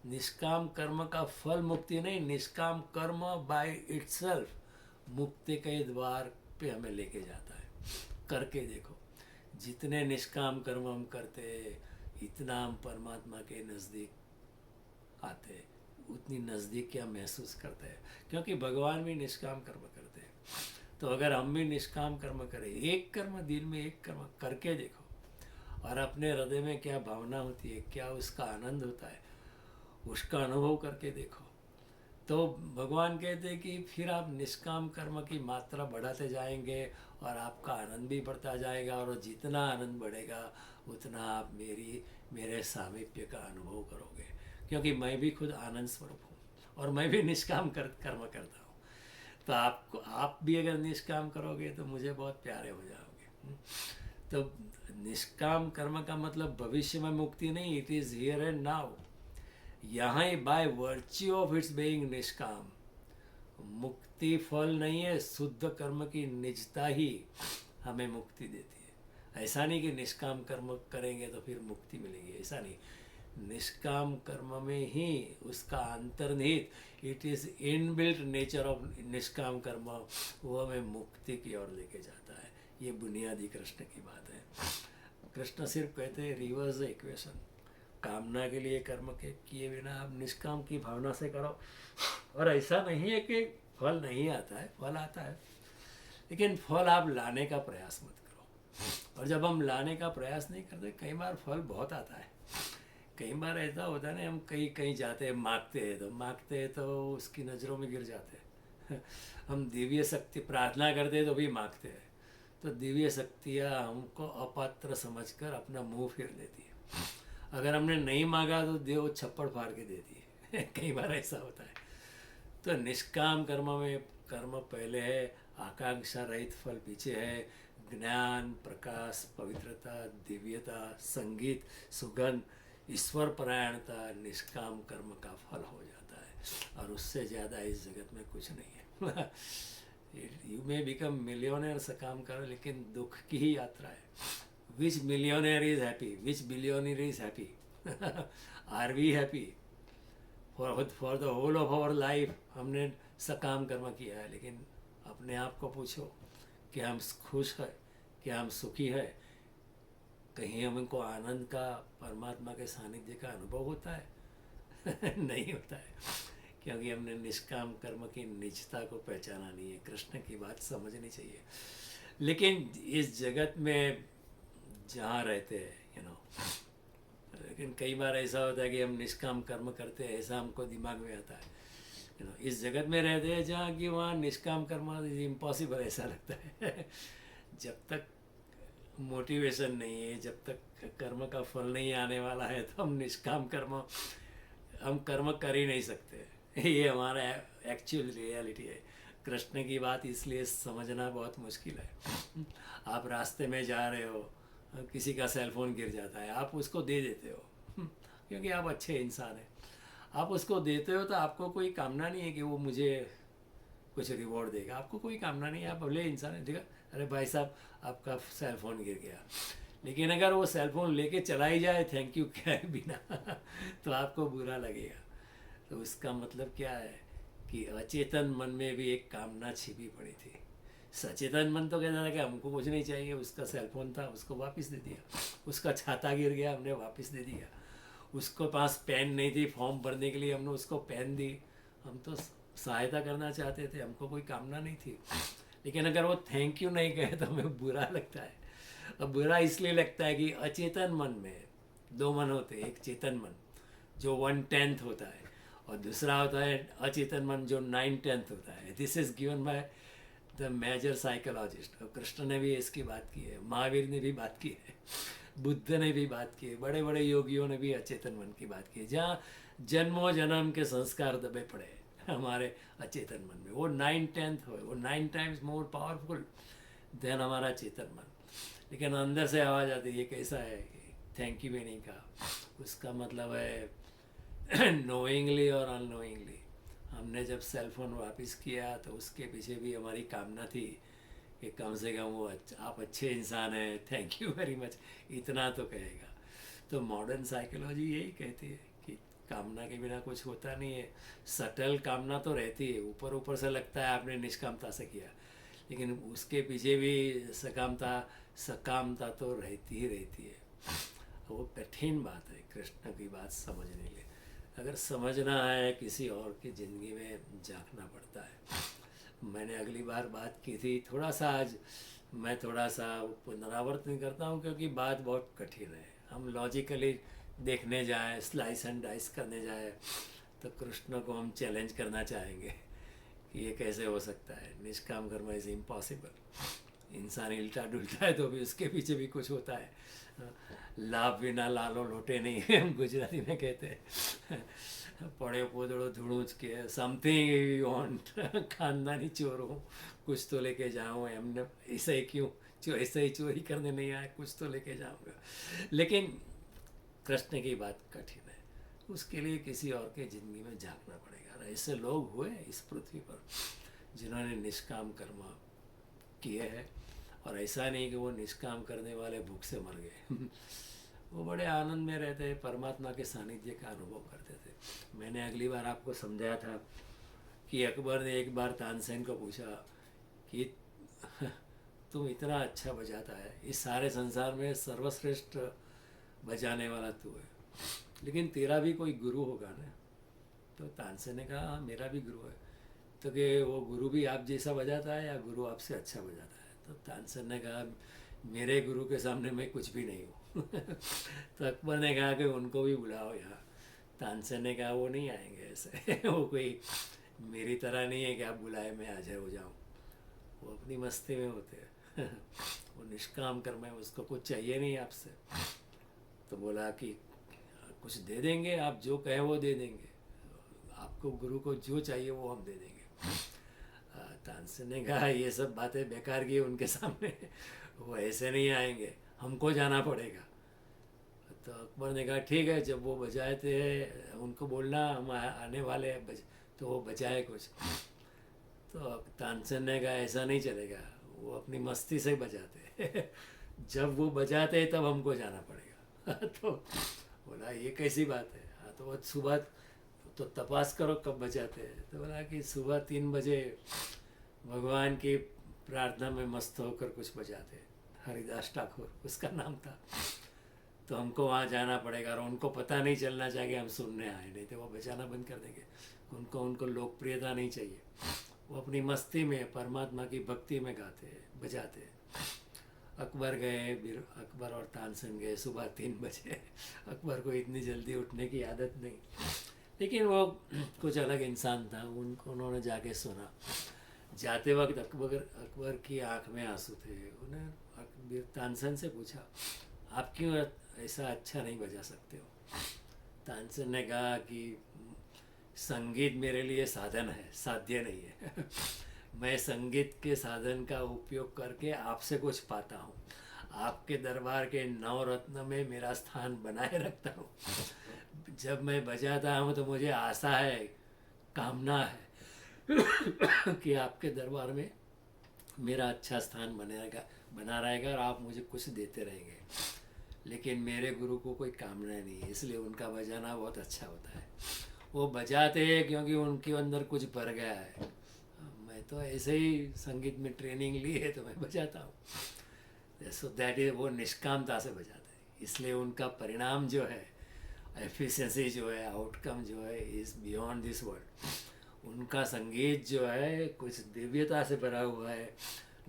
निष्काम कर्म का फल मुक्ति नहीं, निष्काम कर्म बाय इटसेल्फ मुक्ति के द्वार पे हमें लेके जाता है। करके देखो, जितने निष्काम कर्म हम करते इतना हम परमात्मा के नज़दीक आते, उतनी नज़दीकियाँ महसूस करते हैं, क्योंकि भगवान भी निष्काम कर्म करते हैं। तो अगर हम भी निष्काम कर्म करें, एक कर्म दिन में एक कर्म करके देखो और अपने हृदय में क्या भावना होती है, क्या उसका आनंद होता है, उसका अनुभव करके देखो। तो भगवान कहते हैं कि फिर आप निष्काम कर्म की मात्रा बढ़ाते जाएंगे और आपका आनंद भी बढ़ता जाएगा, और जितना आनंद बढ़ेगा उतना आप मेरे सामीप्य का अनुभव करोगे, क्योंकि मैं भी खुद आनंद स्वरूप हूँ और मैं भी निष्काम कर्म करता हूँ। तो आप भी अगर निष्काम करोगे तो मुझे बहुत प्यारे हो जाओगे। तो निष्काम कर्म का मतलब भविष्य में मुक्ति नहीं, it is here and now. यहाँ by virtue of its being निष्काम, मुक्ति फल नहीं है, शुद्ध कर्म की निजता ही हमें मुक्ति देती है। ऐसा नहीं कि निष्काम कर्म करेंगे तो फिर मुक्ति मिलेगी, ऐसा नहीं। निष्काम कर्म में ही उसका अंतर्निहित, it is inbuilt nature of निष्काम कर्म, वो हमें मुक्ति की ओर लेके जाता है। ये बुनियादी कृष्ण की बात है। कृष्ण सिर्फ कहते हैं रिवर्स द इक्वेशन, कामना के लिए कर्म के किए बिना आप निष्काम की भावना से करो। और ऐसा नहीं है कि फल नहीं आता है, फल आता है, लेकिन फल आप लाने का प्रयास मत करो। और जब हम लाने का प्रयास नहीं करते, कई बार फल बहुत आता है। कई बार ऐसा होता है ना, हम कहीं कहीं जाते हैं, मांगते हैं तो उसकी नज़रों में गिर जाते हैं। हम दिव्य शक्ति प्रार्थना करते हैं तो भी मांगते हैं, तो दिव्य शक्तियाँ हमको अपात्र समझकर अपना मुंह फेर देती है। अगर हमने नहीं मांगा तो देव छप्पड़ फाड़ के देती है। कई बार ऐसा होता है। तो निष्काम कर्म में कर्म पहले है, आकांक्षा रहित फल पीछे है। ज्ञान, प्रकाश, पवित्रता, दिव्यता, संगीत, सुगंध, ईश्वर परायणता निष्काम कर्म का फल हो जाता है। और उससे ज़्यादा इस जगत में कुछ नहीं है। यू मे बिकम मिलियनर सकाम करो, लेकिन दुख की ही यात्रा है। Which millionaire is happy, which billionaire is happy? Are we happy? For the whole of our life हमने सकाम कर्म किया है, लेकिन अपने आप को पूछो कि हम खुश है, क्या हम सुखी है? कहीं हमको आनंद का, परमात्मा के सानिध्य का अनुभव होता है? नहीं होता है, क्योंकि हमने निष्काम कर्म की निजता को पहचाना नहीं है। कृष्ण की बात समझनी चाहिए। लेकिन इस जगत में जहाँ रहते हैं, लेकिन कई बार ऐसा होता है कि हम निष्काम कर्म करते हैं, ऐसा हमको दिमाग में आता है। इस जगत में रहते हैं जहाँ कि वहाँ निष्काम कर्म इज इम्पॉसिबल, ऐसा लगता है। जब तक मोटिवेशन नहीं है, जब तक कर्म का फल नहीं आने वाला है, तो हम कर्म कर ही नहीं सकते। ये हमारा एक्चुअल रियलिटी है। कृष्ण की बात इसलिए समझना बहुत मुश्किल है। आप रास्ते में जा रहे हो, किसी का सेल फोन गिर जाता है, आप उसको दे देते हो क्योंकि आप अच्छे इंसान हैं। आप उसको देते हो तो आपको कोई कामना नहीं है कि वो मुझे कुछ रिवॉर्ड देगा। आपको कोई कामना नहीं है, आप भले इंसान है, ठीक है। अरे भाई साहब, आपका सेल फोन गिर गया, लेकिन अगर वो सेल फोन लेके चला ही जाए थैंक यू कहे बिना तो आपको बुरा लगेगा। तो उसका मतलब क्या है कि अचेतन मन में भी एक कामना छिपी पड़ी थी। सचेतन मन तो कहता था कि हमको कुछ नहीं चाहिए। उसका सेलफोन था, उसको वापस दे दिया। उसका छाता गिर गया, हमने वापस दे दिया। उसको पास पेन नहीं थी फॉर्म भरने के लिए, हमने उसको पेन दी। हम तो सहायता करना चाहते थे, हमको कोई कामना नहीं थी। लेकिन अगर वो थैंक यू नहीं कहे तो हमें बुरा लगता है। अब बुरा इसलिए लगता है कि अचेतन मन में दो मन होते हैं। एक चेतन मन जो 1/10 होता है, और दूसरा होता है अचेतन मन जो 9/10 होता है। This is given by the major psychologist. और कृष्ण ने भी इसकी बात की है, महावीर ने भी बात की है, बुद्ध ने भी बात की है, बड़े बड़े योगियों ने भी अचेतन मन की बात की है। जहाँ जन्मों जन्म के संस्कार दबे पड़े हैं हमारे अचेतन मन में, वो 9/10 हो, वो 9 टाइम्स मोर पावरफुल देन हमारा चेतन मन। लेकिन अंदर से आवाज़ आती है, ये कैसा है कि थैंक यू भी नहीं कहा। उसका मतलब है नोइंगली और अननोइंगली हमने जब सेल फोन वापस किया तो उसके पीछे भी हमारी कामना थी कि कम से कम वो आप अच्छे इंसान हैं, थैंक यू वेरी मच, इतना तो कहेगा। तो मॉडर्न साइकोलॉजी यही कहती है कि कामना के बिना कुछ होता नहीं है। सटल कामना तो रहती है, ऊपर ऊपर से लगता है आपने निष्कामता से किया, लेकिन उसके पीछे भी सकामता तो रहती ही रहती है। वो कठिन बात है कृष्ण की बात समझने के लिए। अगर समझना है किसी और की ज़िंदगी में झांकना पड़ता है। मैंने अगली बार बात की थी, थोड़ा सा आज मैं थोड़ा सा पुनरावर्तन करता हूँ क्योंकि बात बहुत कठिन है। हम लॉजिकली देखने जाए, स्लाइस एंड डाइस करने जाए, तो कृष्ण को हम चैलेंज करना चाहेंगे कि ये कैसे हो सकता है, निष्काम कर्म इज इम्पॉसिबल। इंसान हिलता डुलता है तो भी उसके पीछे भी कुछ होता है। लाभ बिना लालो लोटे नहीं है, हम गुजराती में कहते हैं। पड़े पोदड़ो धूणूच के समथिंग यू वांट, खानदानी चोर हूँ, कुछ तो लेके जाऊँ। हमने ऐसे ही क्यों ऐसे ही चोरी करने नहीं आया, कुछ तो लेके जाऊँगा। लेकिन कृष्ण की बात कठिन है, उसके लिए किसी और के ज़िंदगी में झांकना पड़ेगा। और ऐसे लोग हुए इस पृथ्वी पर जिन्होंने निष्काम कर्म किए हैं, और ऐसा नहीं कि वो निष्काम करने वाले भूख से मर गए। वो बड़े आनंद में रहते हैं, परमात्मा के सानिध्य का अनुभव करते थे। मैंने अगली बार आपको समझाया था कि अकबर ने एक बार तानसेन को पूछा कि तुम इतना अच्छा बजाता है, इस सारे संसार में सर्वश्रेष्ठ बजाने वाला तू है, लेकिन तेरा भी कोई गुरु होगा ना। तो तानसेन ने कहा हाँ मेरा भी गुरु है। तो कि वो गुरु भी आप जैसा बजाता है या गुरु आपसे अच्छा बजाता है? तो तानसेन ने कहा मेरे गुरु के सामने मैं कुछ भी नहीं हूँ। तो अकबर ने कहा कि उनको भी बुलाओ यहाँ। तानसेन ने कहा वो नहीं आएंगे ऐसे। वो कोई मेरी तरह नहीं है कि आप बुलाए मैं हाजिर हो जाऊँ। वो अपनी मस्ती में होते हैं। वो निष्काम कर्म है, उसको कुछ चाहिए नहीं आपसे। तो बोला कि कुछ दे देंगे, आप जो कहे वो दे देंगे, आपको गुरु को जो चाहिए वो हम दे देंगे। तानसेन ने कहा ये सब बातें बेकार की उनके सामने। वो ऐसे नहीं आएंगे, हमको जाना पड़ेगा। तो अकबर ने कहा ठीक है, जब वो बजाए थे उनको बोलना हम आने वाले हैं तो वो बजाए कुछ। तो तानसेन ने कहा ऐसा नहीं चलेगा, वो अपनी मस्ती से बजाते। जब वो बजाते तब हमको जाना पड़ेगा। तो बोला ये कैसी बात है? हाँ तो वो सुबह तो तपास करो कब बजाते हैं। तो बोला कि सुबह 3 बजे भगवान की प्रार्थना में मस्त होकर कुछ बजाते। हरिदास ठाकुर उसका नाम था। तो हमको वहाँ जाना पड़ेगा और उनको पता नहीं चलना चाहिए हम सुनने आए, नहीं तो वो बजाना बंद कर देंगे। उनको उनको लोकप्रियता नहीं चाहिए। वो अपनी मस्ती में परमात्मा की भक्ति में गाते बजाते। अकबर गए, अकबर और तानसेन गए सुबह 3 बजे। अकबर को इतनी जल्दी उठने की आदत नहीं, लेकिन वो कुछ अलग इंसान था। उन्होंने जाके सुना। जाते वक्त अकबर की आंख में आंसू थे। उन्हें तानसेन से पूछा आप क्यों ऐसा अच्छा नहीं बजा सकते हो? तानसेन ने कहा कि संगीत मेरे लिए साधन है, साध्य नहीं है। मैं संगीत के साधन का उपयोग करके आपसे कुछ पाता हूँ, आपके दरबार के नवरत्न में मेरा स्थान बनाए रखता हूँ। जब मैं बजाता हूँ तो मुझे आशा है, कामना है कि आपके दरबार में मेरा अच्छा स्थान बना रहेगा और आप मुझे कुछ देते रहेंगे। लेकिन मेरे गुरु को कोई कामना नहीं है, इसलिए उनका बजाना बहुत अच्छा होता है। वो बजाते हैं क्योंकि उनके अंदर कुछ भर गया है। मैं तो ऐसे ही संगीत में ट्रेनिंग ली है तो मैं बजाता हूँ। सो दैट इज, वो निष्कामता से बजाते हैं, इसलिए उनका परिणाम जो है, एफिशिएंसी जो है, आउटकम जो है, इज़ बियॉन्ड दिस वर्ल्ड। उनका संगीत जो है कुछ दिव्यता से भरा हुआ है,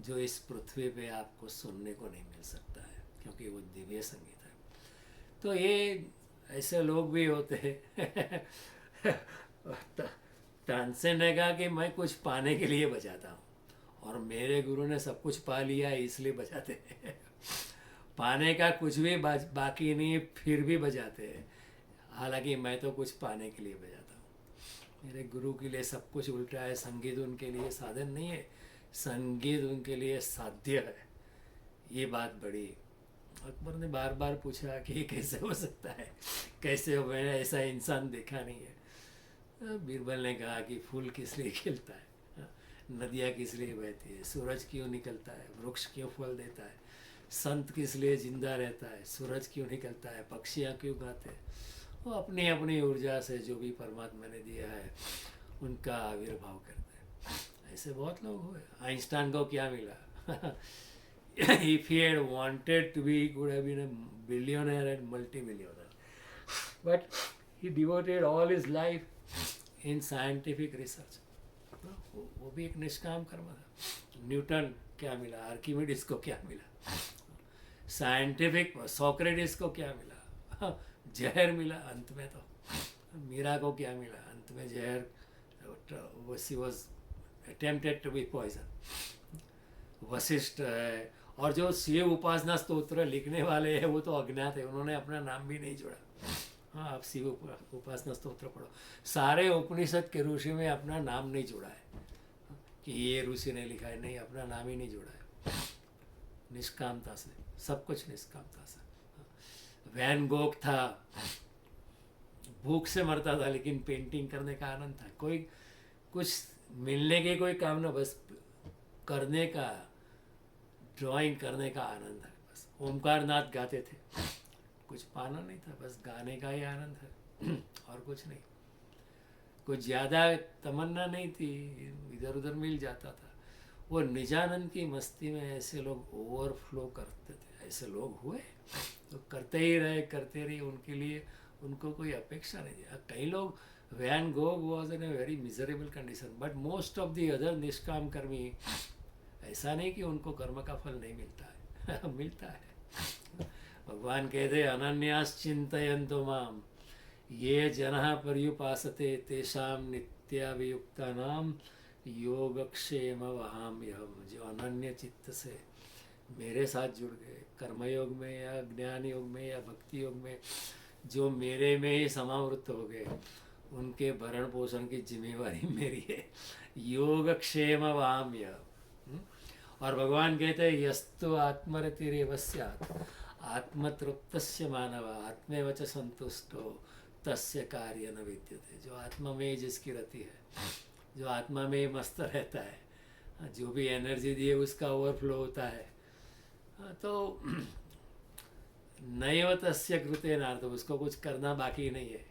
जो इस पृथ्वी पे आपको सुनने को नहीं मिल सकता है, क्योंकि वो दिव्य संगीत है। तो ये ऐसे लोग भी होते हैं। तानसेन ने कहा कि मैं कुछ पाने के लिए बजाता हूँ और मेरे गुरु ने सब कुछ पा लिया इसलिए बजाते हैं। पाने का कुछ भी बाकी नहीं फिर भी बजाते हैं। हालांकि मैं तो कुछ पाने के लिए बजाता हूँ। मेरे गुरु के लिए सब कुछ उल्टा है। संगीत उनके लिए साधन नहीं है, संगीत उनके लिए साध्य है। ये बात बड़ी। अकबर ने बार बार पूछा कि ये कैसे हो सकता है, कैसे हो, मैंने ऐसा इंसान देखा नहीं है। बीरबल ने कहा कि फूल किस लिए खिलता है, नदियाँ किस लिए बहती है, सूरज क्यों निकलता है, वृक्ष क्यों फल देता है, संत किस लिए जिंदा रहता है, सूरज क्यों निकलता है, पक्षियाँ क्यों गाते हैं। वो अपनी अपनी ऊर्जा से जो भी परमात्मा ने दिया है उनका आविर्भाव करते हैं। ऐसे बहुत लोग हुए। आइंस्टाइन को क्या मिला? If he had wanted to be, he could have been a billionaire and multi-millionaire. But he devoted all his life in scientific research. वो भी एक निष्काम कर्म था। न्यूटन क्या मिला, आर्किमिडीज को क्या मिला, साइंटिफिक सोक्रेटिस को क्या मिला, जहर मिला अंत में। तो मीरा को क्या मिला अंत में? जहर। She was attempted to be poison. Vashishtha है, और जो शिव उपासना स्तोत्र लिखने वाले हैं वो तो अज्ञात है, उन्होंने अपना नाम भी नहीं जोड़ा। हाँ, आप शिव उपासना स्तोत्र पढ़ो, सारे उपनिषद के ऋषि में अपना नाम नहीं जोड़ा है कि ये ऋषि ने लिखा है, नहीं, अपना नाम ही नहीं जोड़ा है। निष्कामता से, सब कुछ निष्कामता से। वैन गोग था, भूख से मरता था लेकिन पेंटिंग करने का आनंद था। कोई कुछ मिलने की कोई काम ना, बस करने का, ड्राइंग करने का आनंद है। बस ओमकार नाथ गाते थे, कुछ पाना नहीं था, बस गाने का ही आनंद है। और कुछ नहीं, कुछ ज़्यादा तमन्ना नहीं थी, इधर उधर मिल जाता था। वो निजानंद की मस्ती में ऐसे लोग ओवरफ्लो करते थे। ऐसे लोग हुए तो करते ही रहे, करते रहे। उनके लिए उनको कोई अपेक्षा नहीं है। कई लोग, Van Gogh was in a very miserable condition, but most of the other निष्काम कर्मी, ऐसा नहीं कि उनको कर्म का फल नहीं मिलता है मिलता है। भगवान कहते अनन्यास चिंतयन्तो माम ये जनः पर्युपासते तेषां नित्याभियुक्तानां योगक्षेम वहाम्यहम्। जो अनन्य चित्त से मेरे साथ जुड़ गए, कर्मयोग में या ज्ञान योग में या भक्ति योग में, जो मेरे में ही समावृत हो गए, उनके भरण पोषण की जिम्मेवारी मेरी है। योगक्षेम वहाम्य। और भगवान कहते हैं यस्तु आत्मरतिरेव स्यात् आत्मतृप्तस्य मानव आत्मेव च संतुष्टो तस्य कार्य न विद्यते। जो आत्मा में जिसकी रति है, जो आत्मा में मस्त रहता है, जो भी एनर्जी दिए उसका ओवरफ्लो होता है, तो नैव तस्य कृते नार्थ, उसको कुछ करना बाकी नहीं है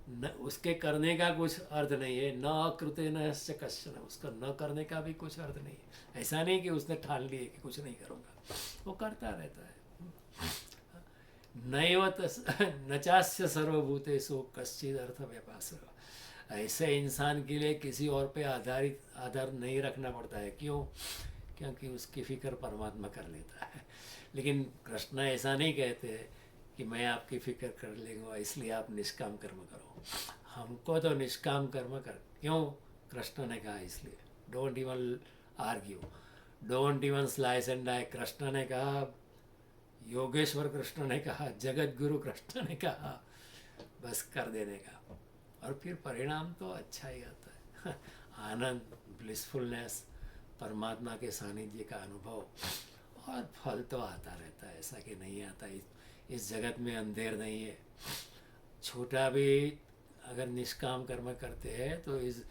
न, उसके करने का कुछ अर्थ नहीं है। न अकृते न कश्चन, उसका न करने का भी कुछ अर्थ नहीं है। ऐसा नहीं कि उसने ठान लिए कि कुछ नहीं करूँगा, वो करता रहता है। नैव न चास्य सर्वभूतेषु कश्चिद अर्थ व्यपासः। ऐसे इंसान के लिए किसी और पे आधार नहीं रखना पड़ता है। क्यों? क्योंकि उसकी फिक्र परमात्मा कर लेता है। लेकिन कृष्ण ऐसा नहीं कहते कि मैं आपकी फिक्र कर लेंगे इसलिए आप निष्काम कर्म करो। हमको तो निष्काम कर्म कर, क्यों? कृष्ण ने कहा इसलिए। Don't even argue, don't even slice and die. Krishna ने कहा, योगेश्वर कृष्ण ने कहा, जगत गुरु कृष्ण ने कहा, बस कर देने का, और फिर परिणाम तो अच्छा ही आता है। आनंद, ब्लिसफुलनेस, परमात्मा के सानिध्य का अनुभव, और फल तो आता रहता है, ऐसा कि नहीं आता। इस जगत में अंधेर नहीं है। छोटा भी अगर निष्काम कर्म करते हैं तो इस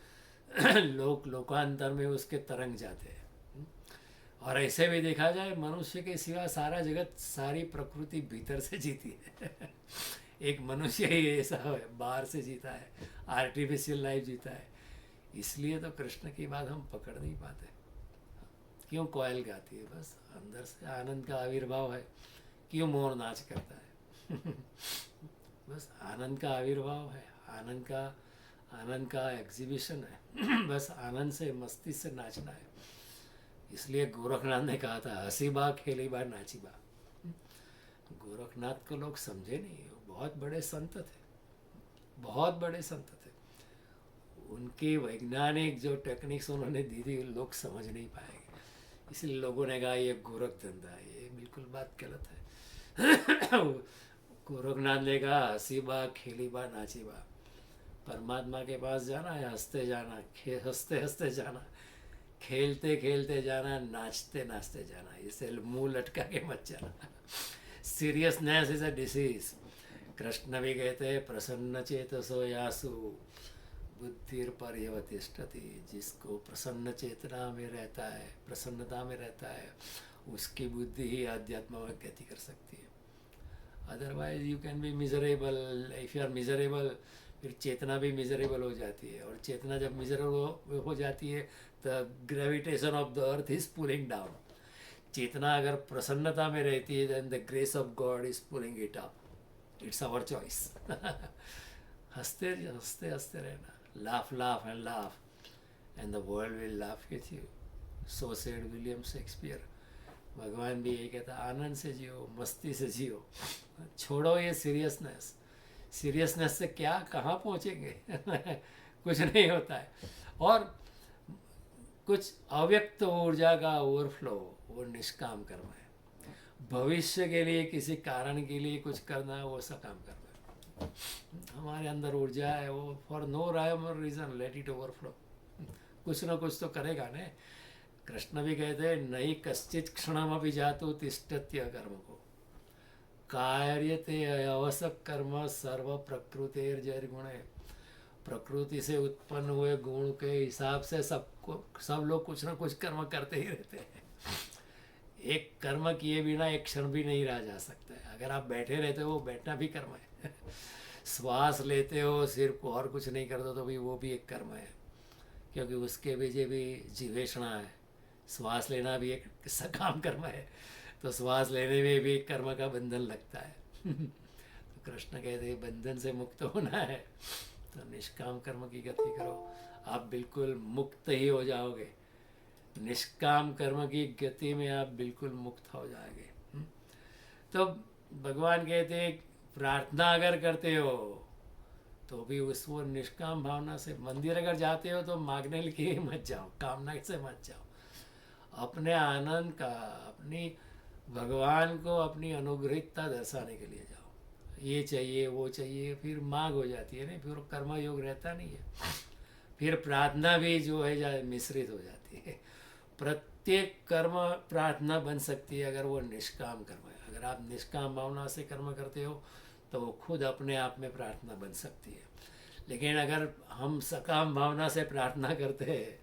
लोकांतर में उसके तरंग जाते हैं। और ऐसे भी देखा जाए, मनुष्य के सिवा सारा जगत, सारी प्रकृति भीतर से जीती है। एक मनुष्य ही ऐसा है, बाहर से जीता है, आर्टिफिशियल लाइफ जीता है। इसलिए तो कृष्ण की बात हम पकड़ नहीं पाते। क्यों कोयल गाती है? बस अंदर से आनंद का आविर्भाव है। क्यों मोर नाच करता है? बस आनंद का आविर्भाव है, आनंद का एग्जीबिशन है। बस आनंद से, मस्ती से नाचना है। इसलिए गोरखनाथ ने कहा था, हंसी बा खेली बा नाची बा। गोरखनाथ को लोग समझे नहीं, वो बहुत बड़े संत थे, बहुत बड़े संत थे। उनकी वैज्ञानिक जो टेक्निक्स उन्होंने दी थी, लोग समझ नहीं पाएंगे। इसलिए लोगों ने कहा ये गोरख धंधा है। ये बिल्कुल बात गलत है। गोरखनाथ ने कहा हंसी बा खेली बा नाची बा। परमात्मा के पास जाना है, हंसते जाना, हंसते हंसते जाना, खेलते खेलते जाना, नाचते नाचते जाना। इसे मुंह लटका के मत जाना। Seriousness is a disease. Krishna भी कहते हैं प्रसन्न चेतसो यासु बुद्धिर पर्यवतिष्ठति। जिसको प्रसन्न चेतना में रहता है, प्रसन्नता में रहता है, उसकी बुद्धि ही अध्यात्म में गति कर सकती है। Otherwise you can be miserable. If you are miserable, फिर चेतना भी मिजरेबल हो जाती है। और चेतना जब मिजरेबल हो जाती है, the gravitation of the earth is pulling down. चेतना अगर प्रसन्नता में रहती है, then the grace of God is pulling it up. It's our choice. हंसते हंसते हंसते रहना, laugh laugh and laugh and the world will laugh with you, so said William Shakespeare. भगवान भी ये कहता, आनंद से जियो, मस्ती से जियो, छोड़ो ये सीरियसनेस से क्या कहाँ पहुँचेंगे। कुछ नहीं होता है। और कुछ अव्यक्त ऊर्जा का ओवरफ्लो, वो निष्काम कर्म है। भविष्य के लिए, किसी कारण के लिए कुछ करना है, वो सकाम कर्म है। हमारे अंदर ऊर्जा है, वो फॉर नो राइम और रीजन लेट इट ओवरफ्लो। कुछ ना कुछ तो करेगा ने। कृष्ण भी कहते हैं नहीं कश्चित क्षणम अभी जातु तिष्ठत्य कर्म को कार्यते अवसक कर्म सर्व प्रकृतिर जैर गुणे। प्रकृति से उत्पन्न हुए गुण के हिसाब से सब लोग कुछ ना कुछ कर्म करते ही रहते हैं। एक कर्म किए बिना एक क्षण भी नहीं रह जा सकता है। अगर आप बैठे रहते हो, बैठना भी कर्म है। श्वास लेते हो, सिर्फ और कुछ नहीं करते तो भी वो भी एक कर्म है, क्योंकि उसके पीछे भी जीवेषणा है। श्वास लेना भी एक सकाम कर्म है, तो श्वास लेने में भी एक कर्म का बंधन लगता है। तो कृष्ण कहते हैं बंधन से मुक्त होना है तो निष्काम कर्म की गति करो, आप बिल्कुल मुक्त ही हो जाओगे। निष्काम कर्म की गति में आप बिल्कुल मुक्त हो जाएंगे। तो भगवान कहते हैं प्रार्थना अगर करते हो तो भी उस वो निष्काम भावना से, मंदिर अगर जाते हो तो मांगने के लिए मत जाओ, कामना से मत जाओ, अपने आनंद का, अपनी भगवान को अपनी अनुग्रहितता दर्शाने के लिए जाओ। ये चाहिए वो चाहिए, फिर मांग हो जाती है ना, फिर कर्म योग रहता नहीं है, फिर प्रार्थना भी जो है जाए मिश्रित हो जाती है। प्रत्येक कर्म प्रार्थना बन सकती है अगर वो निष्काम कर्म है। अगर आप निष्काम भावना से कर्म करते हो तो वो खुद अपने आप में प्रार्थना बन सकती है। लेकिन अगर हम सकाम भावना से प्रार्थना करते हैं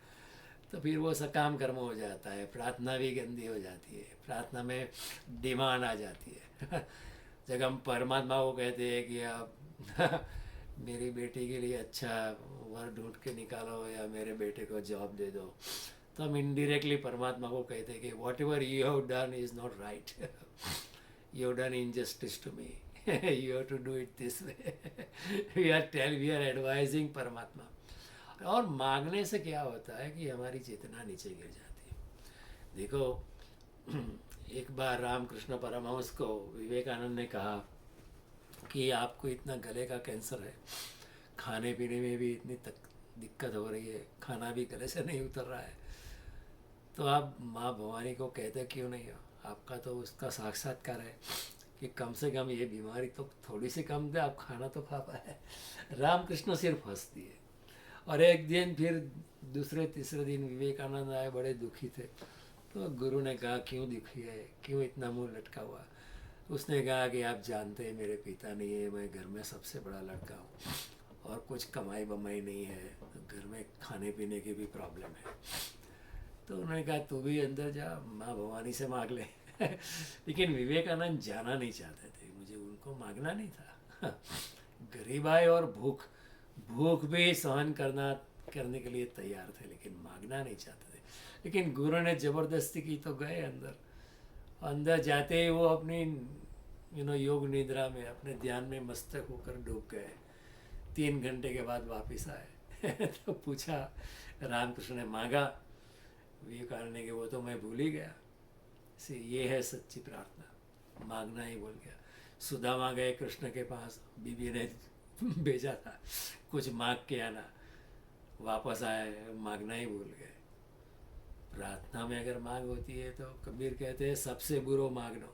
तो फिर वो सकाम कर्म हो जाता है, प्रार्थना भी गंदी हो जाती है, प्रार्थना में डिमांड आ जाती है। जब हम परमात्मा को कहते हैं कि आप मेरी बेटी के लिए अच्छा वर ढूंढ के निकालो या मेरे बेटे को जॉब दे दो, तो हम इनडायरेक्टली परमात्मा को कहते हैं कि whatever you have done is not right, you have done injustice to me, you have to do it this way. we are advising परमात्मा। और मांगने से क्या होता है कि हमारी चेतना नीचे गिर जाती है। देखो एक बार रामकृष्ण परमहंस को विवेकानंद ने कहा कि आपको इतना गले का कैंसर है, खाने पीने में भी इतनी दिक्कत हो रही है, खाना भी गले से नहीं उतर रहा है, तो आप माँ भवानी को कहते क्यों नहीं हो? आपका तो उसका साक्षात्कार है कि कम से कम ये बीमारी तो थोड़ी सी कम दे, आप खाना तो खा पाए। रामकृष्ण सिर्फ हंस दिए। और एक दिन फिर दूसरे तीसरे दिन विवेकानंद आए, बड़े दुखी थे। तो गुरु ने कहा क्यों दुखी है, क्यों इतना मुंह लटका हुआ? उसने कहा कि आप जानते हैं मेरे पिता नहीं है, मैं घर में सबसे बड़ा लड़का हूँ और कुछ कमाई बमाई नहीं है, घर में खाने पीने की भी प्रॉब्लम है। तो उन्होंने कहा तू भी अंदर जा, माँ भवानी से मांग ले। लेकिन विवेकानंद जाना नहीं चाहते थे, मुझे उनको मांगना नहीं था। गरीबाई और भूख भी सहन करने के लिए तैयार थे, लेकिन मांगना नहीं चाहते थे। लेकिन गुरु ने जबरदस्ती की तो गए अंदर जाते ही वो अपनी योग निद्रा में अपने ध्यान में मस्तक होकर डूब गए। 3 घंटे के बाद वापस आए। तो पूछा, रामकृष्ण ने मांगा, विवेकानंद ने कि वो तो मैं भूल ही गया। से ये है सच्ची प्रार्थना, मांगना ही भूल गया। सुदामा गए कृष्ण के पास, बीबी ने भेजा था कुछ मांग के आना, वापस आए, मांगना ही भूल गए। प्रार्थना में अगर मांग होती है तो कबीर कहते हैं सबसे बुरो मांगनो।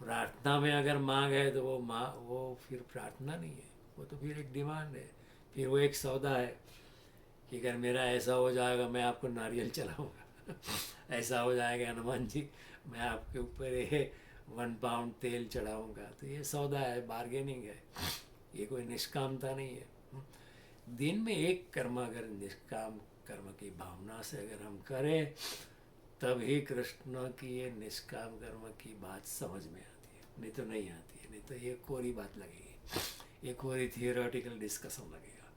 प्रार्थना में अगर मांग है तो वो फिर प्रार्थना नहीं है, वो तो फिर एक डिमांड है, फिर वो एक सौदा है कि अगर मेरा ऐसा हो जाएगा मैं आपको नारियल चढ़ाऊँगा। ऐसा हो जाएगा हनुमान जी, मैं आपके ऊपर 1 पाउंड तेल चढ़ाऊँगा। तो ये सौदा है, बार्गेनिंग है, ये कोई निष्कामता नहीं है। दिन में एक कर्म अगर निष्काम कर्म की भावना से अगर हम करें तभी कृष्ण की ये निष्काम कर्म की बात समझ में आती है, नहीं तो नहीं आती है। नहीं तो ये कोरी बात लगेगी, ये कोरी थियोरेटिकल डिस्कशन लगेगा।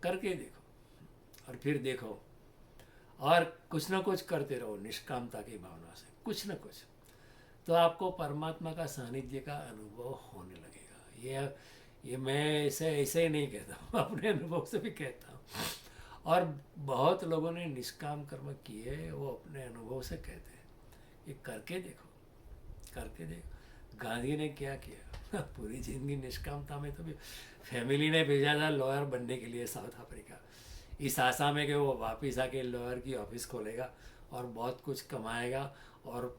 करके देखो और फिर देखो, और कुछ ना कुछ करते रहो निष्कामता की भावना से, कुछ ना कुछ, तो आपको परमात्मा का सानिध्य का अनुभव होने लगेगा। ये मैं ऐसे ही नहीं कहता हूँ, अपने अनुभव से भी कहता हूँ। और बहुत लोगों ने निष्काम कर्म किए, वो अपने अनुभव से कहते हैं कि करके देखो, करके देखो। गांधी ने क्या किया? पूरी जिंदगी निष्कामता में, तो भी फैमिली ने भेजा था लॉयर बनने के लिए साउथ अफ्रीका, इस आशा में कि वो वापस आके लॉयर की ऑफिस खोलेगा और बहुत कुछ कमाएगा और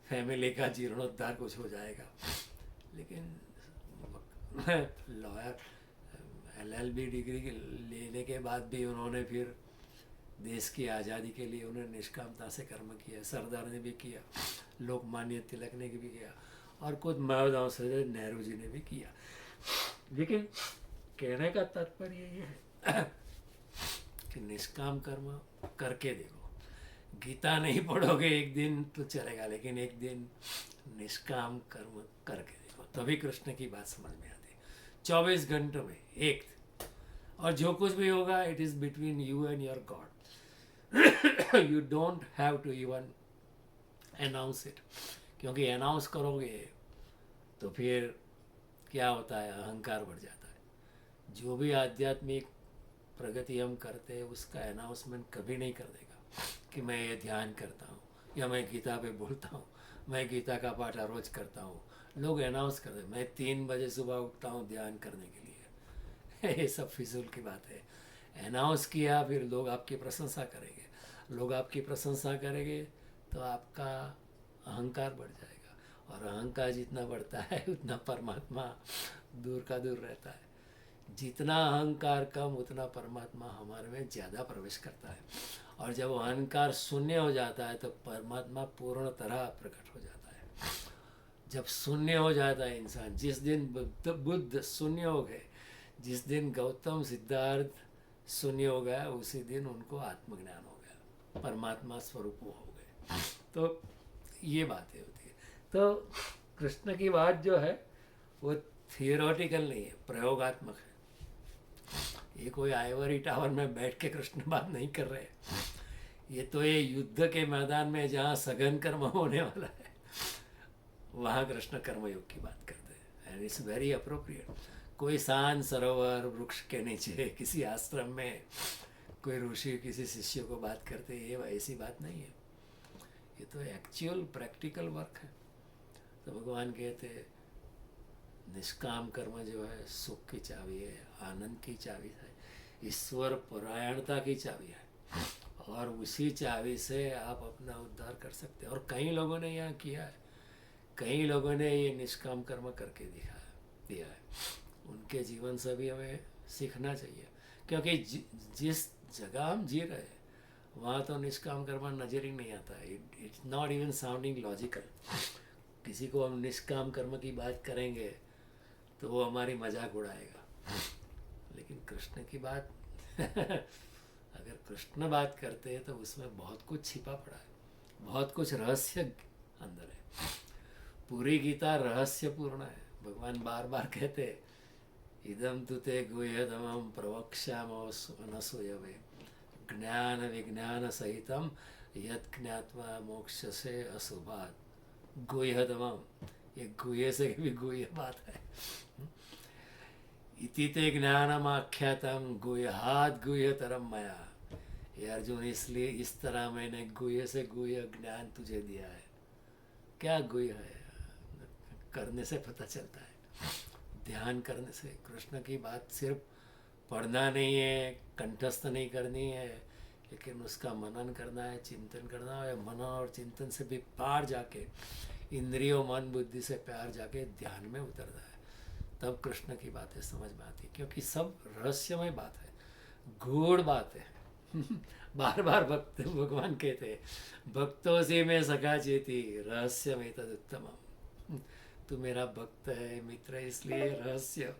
फैमिली का जीर्णोद्धार कुछ हो जाएगा। लेकिन लॉयर LLB डिग्री लेने के बाद भी उन्होंने फिर देश की आज़ादी के लिए उन्होंने निष्कामता से कर्म किया। सरदार ने भी किया, लोकमान्य तिलक ने भी किया, और खुद माधवराव से नेहरू जी ने भी किया। लेकिन कहने का तात्पर्य ये है कि निष्काम कर्म करके देखो। गीता नहीं पढ़ोगे एक दिन तो चलेगा, लेकिन एक दिन निष्काम कर्म करके देखो, तभी कृष्ण की बात समझ में आती है। 24 घंटों में एक, और जो कुछ भी होगा it is between you and your God. You don't have to even announce it, क्योंकि अनाउंस करोगे तो फिर क्या होता है, अहंकार बढ़ जाता है। जो भी आध्यात्मिक प्रगति हम करते हैं उसका अनाउंसमेंट कभी नहीं कर देगा कि मैं ये ध्यान करता हूँ या मैं गीता पे बोलता हूँ, मैं गीता का पाठ हर रोज करता हूँ। लोग अनाउंस कर दे मैं 3 बजे सुबह उठता हूँ ध्यान करने के लिए। ये सब फिजूल की बात है। अनाउंस किया फिर लोग आपकी प्रशंसा करेंगे, लोग आपकी प्रशंसा करेंगे तो आपका अहंकार बढ़ जाएगा, और अहंकार जितना बढ़ता है उतना परमात्मा दूर का दूर रहता है। जितना अहंकार कम उतना परमात्मा हमारे में ज़्यादा प्रवेश करता है, और जब अहंकार शून्य हो जाता है तो परमात्मा पूर्ण तरह प्रकट हो जाता है। जब शून्य हो जाता है इंसान, जिस दिन बुद्ध शून्य हो गए, जिस दिन गौतम सिद्धार्थ शून्य हो गया, उसी दिन उनको आत्मज्ञान हो गया, परमात्मा स्वरूप वो हो गए। तो ये बातें होती है। तो कृष्ण की बात जो है वो थियोरेटिकल नहीं है, प्रयोगात्मक है। ये कोई आइवरी टावर में बैठ के कृष्ण बात नहीं कर रहे। ये तो ये युद्ध के मैदान में जहाँ सघन कर्म होने वाला है वहाँ कृष्ण कर्मयोग की बात करते हैं, एंड इट्स वेरी अप्रोप्रिएट। कोई शांत सरोवर वृक्ष के नीचे किसी आश्रम में कोई ऋषि किसी शिष्य को बात करते, ये ऐसी बात नहीं है। ये तो एक्चुअल प्रैक्टिकल वर्क है। तो भगवान कहते निष्काम कर्म जो है सुख की चाबी है, आनंद की चाबी है, ईश्वर परायणता की चाबी है, और उसी चाबी से आप अपना उद्धार कर सकते हैं। और कई लोगों ने यहाँ किया है, कई लोगों ने ये निष्काम कर्म करके दिया है। उनके जीवन से भी हमें सीखना चाहिए, क्योंकि जिस जगह हम जी रहे हैं वहाँ तो निष्काम कर्म नजर ही नहीं आता है। It's not even sounding logical. किसी को हम निष्काम कर्म की बात करेंगे तो वो हमारी मजाक उड़ाएगा, लेकिन कृष्ण की बात अगर कृष्ण बात करते हैं तो उसमें बहुत कुछ छिपा पड़ा है, बहुत कुछ रहस्य अंदर है। पूरी गीता रहस्यपूर्ण है। भगवान बार बार कहते इदम तुते गुह्यतमं प्रवक्ष्यामि ज्ञान विज्ञान सहितम यत् ज्ञात्वा मोक्षसे अशुभात्। गुह्यतमं, ये गुह्य से भी गुह्य बात है। इति ते ज्ञानमाख्यातम गुह्यात् गुह्यतरम मया। ये अर्जुन, इसलिए इस तरह मैंने गुह्य से गुह्य ज्ञान तुझे दिया है। क्या गुह्य है? करने से पता चलता है, ध्यान करने से। कृष्ण की बात सिर्फ पढ़ना नहीं है, कंठस्थ नहीं करनी है, लेकिन उसका मनन करना है, चिंतन करना है। मनन और चिंतन से भी पार जाके, इंद्रियों मन बुद्धि से पार जाके ध्यान में उतरना है, तब कृष्ण की बातें समझ में आती, क्योंकि सब रहस्यमय बात है, गूढ़ बात है। बार बार भगवान कहते हैं भक्तों से मैं सखा चेती रहस्यमय तदुत्तमम्। तू मेरा भक्त है, मित्र है, इसलिए रहस्य,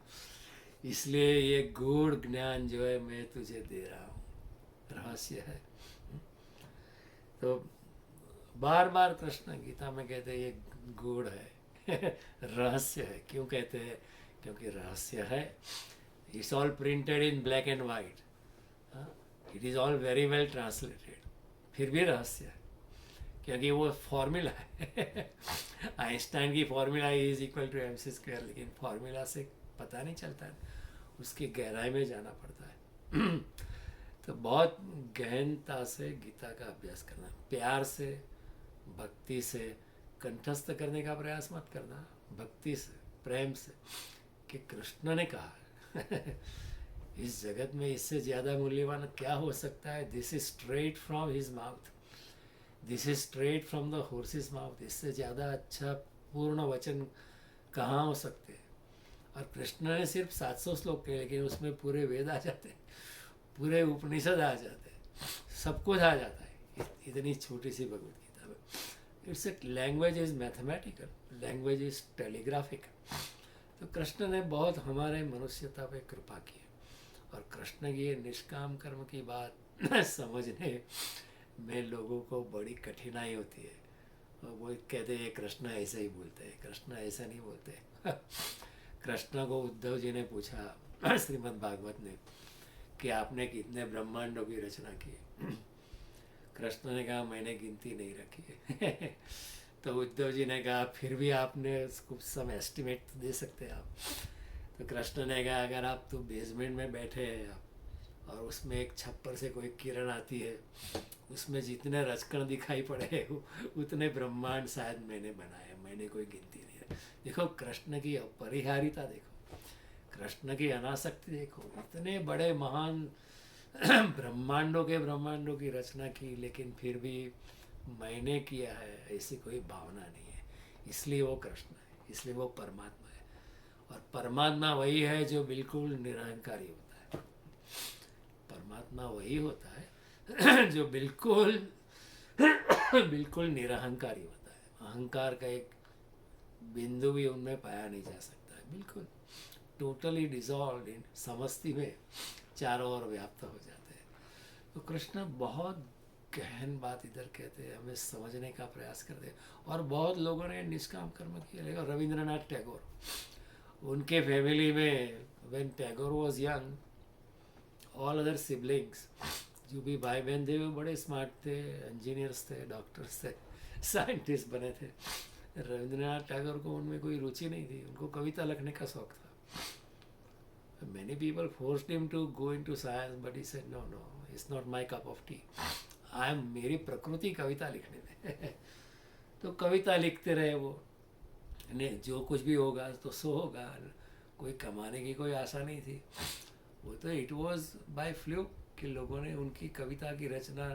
इसलिए ये गूढ़ ज्ञान जो है मैं तुझे दे रहा हूँ, रहस्य है। तो बार बार कृष्ण गीता में कहते हैं ये गूढ़ है, रहस्य है। क्यों कहते हैं? क्योंकि रहस्य है। It's all printed in black and white, it is all very well translated, फिर भी रहस्य है, क्योंकि वो फॉर्मूला है। आइंस्टाइन की formula is equal to mc², लेकिन फॉर्मूला से पता नहीं चलता है, उसकी गहराई में जाना पड़ता है। तो बहुत गहनता से गीता का अभ्यास करना, प्यार से, भक्ति से, कंठस्थ करने का प्रयास मत करना, भक्ति से, प्रेम से, कि कृष्ण ने कहा है। इस जगत में इससे ज़्यादा मूल्यवान क्या हो सकता है? This is straight from his mouth, this is straight from the horses mouth. इससे ज़्यादा अच्छा पूर्ण वचन कहाँ हो सकते हैं? और कृष्ण ने सिर्फ 700 श्लोक कहे, लेकिन उसमें पूरे वेद आ जाते हैं, पूरे उपनिषद आ जाते हैं, सब कुछ आ जाता है इतनी छोटी सी भगवत गीता में। It's a language is mathematical, language is telegraphic. तो कृष्ण ने बहुत हमारे मनुष्यता पे कृपा की है, और कृष्ण की ये निष्काम कर्म की बात समझने में लोगों को बड़ी कठिनाई होती है। और वो कहते हैं कृष्ण ऐसे ही बोलते हैं, कृष्ण ऐसा नहीं बोलते। कृष्ण को उद्धव जी ने पूछा श्रीमद् भागवत ने कि आपने कितने ब्रह्मांडों की रचना की? कृष्ण ने कहा मैंने गिनती नहीं रखी है। तो उद्धव जी ने कहा फिर भी आपने उसको सम एस्टिमेट तो दे सकते हैं आप। तो कृष्ण ने कहा अगर आप तो बेसमेंट में बैठे हैं और उसमें एक छप्पर से कोई किरण आती है, उसमें जितने रचकण दिखाई पड़े उतने ब्रह्मांड शायद मैंने बनाए, मैंने कोई गिनती नहीं है। देखो कृष्ण की अपरिहार्यता देखो, कृष्ण की अनासक्ति देखो, इतने बड़े महान ब्रह्मांडों की रचना की, लेकिन फिर भी मैंने किया है ऐसी कोई भावना नहीं है। इसलिए वो कृष्ण है, इसलिए वो परमात्मा है। और परमात्मा वही है जो बिल्कुल निरहंकारी होता है। परमात्मा वही होता है जो बिल्कुल बिल्कुल निरहंकारी होता है। अहंकार का एक बिंदु भी उनमें पाया नहीं जा सकता है। बिल्कुल टोटली डिजॉल्व इन समष्टि में चारों ओर व्याप्त हो जाते हैं। तो कृष्ण बहुत गहन बात इधर कहते हैं, हमें समझने का प्रयास करते हैं। और बहुत लोगों ने निष्काम कर्म किया। लेकिन रविंद्रनाथ टैगोर, उनके फैमिली में when Tagore was young, all other siblings, जो भी भाई बहन थे वो बड़े स्मार्ट थे, इंजीनियर्स थे, डॉक्टर्स थे, साइंटिस्ट बने थे। रविंद्रनाथ टैगोर को उनमें कोई रुचि नहीं थी, उनको कविता लिखने का शौक था। Many people forced him to go into science but he said no no, it's not my cup of tea. मेरी प्रकृति कविता लिखने में तो कविता लिखते रहे वो। नहीं, जो कुछ भी होगा तो सो होगा, कोई कमाने की कोई आशा नहीं थी। वो तो इट वॉज बाय फ्लूक कि लोगों ने उनकी कविता की रचना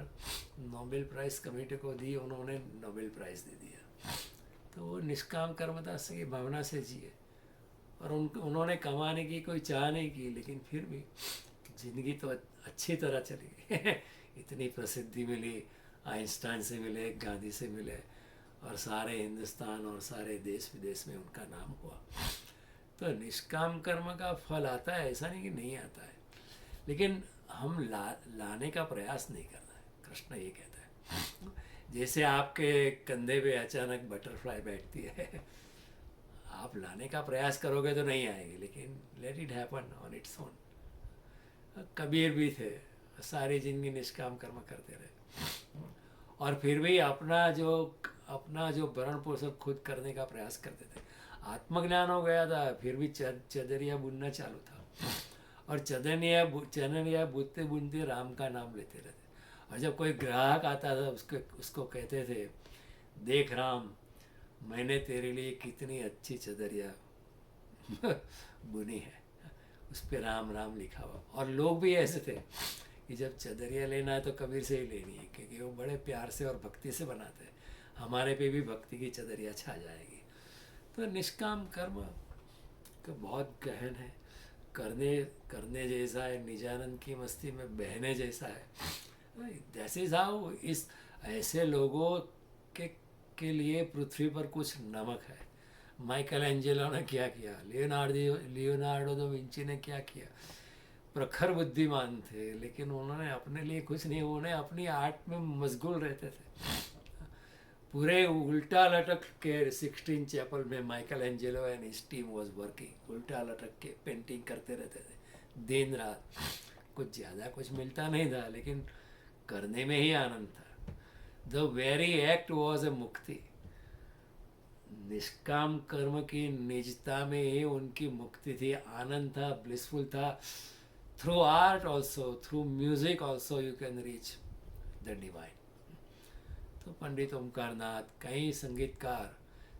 नोबेल प्राइज़ कमेटी को दी, उन्होंने नोबेल प्राइज़ दे दिया। तो वो निष्काम कर्मता से भावना से जिए। और उन्होंने कमाने की कोई चाह नहीं की, लेकिन फिर भी ज़िंदगी तो अच्छी तरह चली इतनी प्रसिद्धि मिली, आइंस्टाइन से मिले, गांधी से मिले, और सारे हिंदुस्तान और सारे देश विदेश में उनका नाम हुआ। तो निष्काम कर्म का फल आता है, ऐसा नहीं कि नहीं आता है, लेकिन हम लाने का प्रयास नहीं करना है। कृष्ण ये कहता है, जैसे आपके कंधे पे अचानक बटरफ्लाई बैठती है, आप लाने का प्रयास करोगे तो नहीं आएगी, लेकिन let it happen on its own. Kabir भी थे, सारी जिंदगी निष्काम कर्म करते रहे, और फिर भी अपना जो भरण पोषण खुद करने का प्रयास करते थे। आत्मज्ञान हो गया था, फिर भी चदरिया बुनना चालू था, और चदरिया बुनते बुनते राम का नाम लेते रहते। और जब कोई ग्राहक आता था उसको कहते थे, देख राम, मैंने तेरे लिए कितनी अच्छी चदरिया बुनी है, उस पर राम राम लिखा हुआ। और लोग भी ऐसे थे कि जब चदरिया लेना है तो कबीर से ही लेनी है, क्योंकि वो बड़े प्यार से और भक्ति से बनाते हैं, हमारे पे भी भक्ति की चदरिया छा जाएगी। तो निष्काम कर्म तो बहुत गहन है, करने जैसा है, निजानंद की मस्ती में बहने जैसा है। दैट इज हाउ इस ऐसे लोगों के लिए पृथ्वी पर कुछ नमक है। माइकल एंजेलो ने क्या किया, लियोनार्डो दा विंची ने क्या किया, प्रखर बुद्धिमान थे, लेकिन उन्होंने अपने लिए कुछ नहीं, उन्हें अपनी आर्ट में मशगूल रहते थे। पूरे उल्टा लटक के सिक्सटीन चैपल में Michael Angelo and his team was working, उल्टा लटक के पेंटिंग करते रहते थे दिन रात। कुछ ज़्यादा कुछ मिलता नहीं था, लेकिन करने में ही आनंद था। The very act was a मुक्ति। निष्काम कर्म की निजता में ही उनकी मुक्ति थी, आनंद था, ब्लिसफुल था। Through art also, through music also you can reach the divine. तो पंडित ओमकारनाथ, कई संगीतकार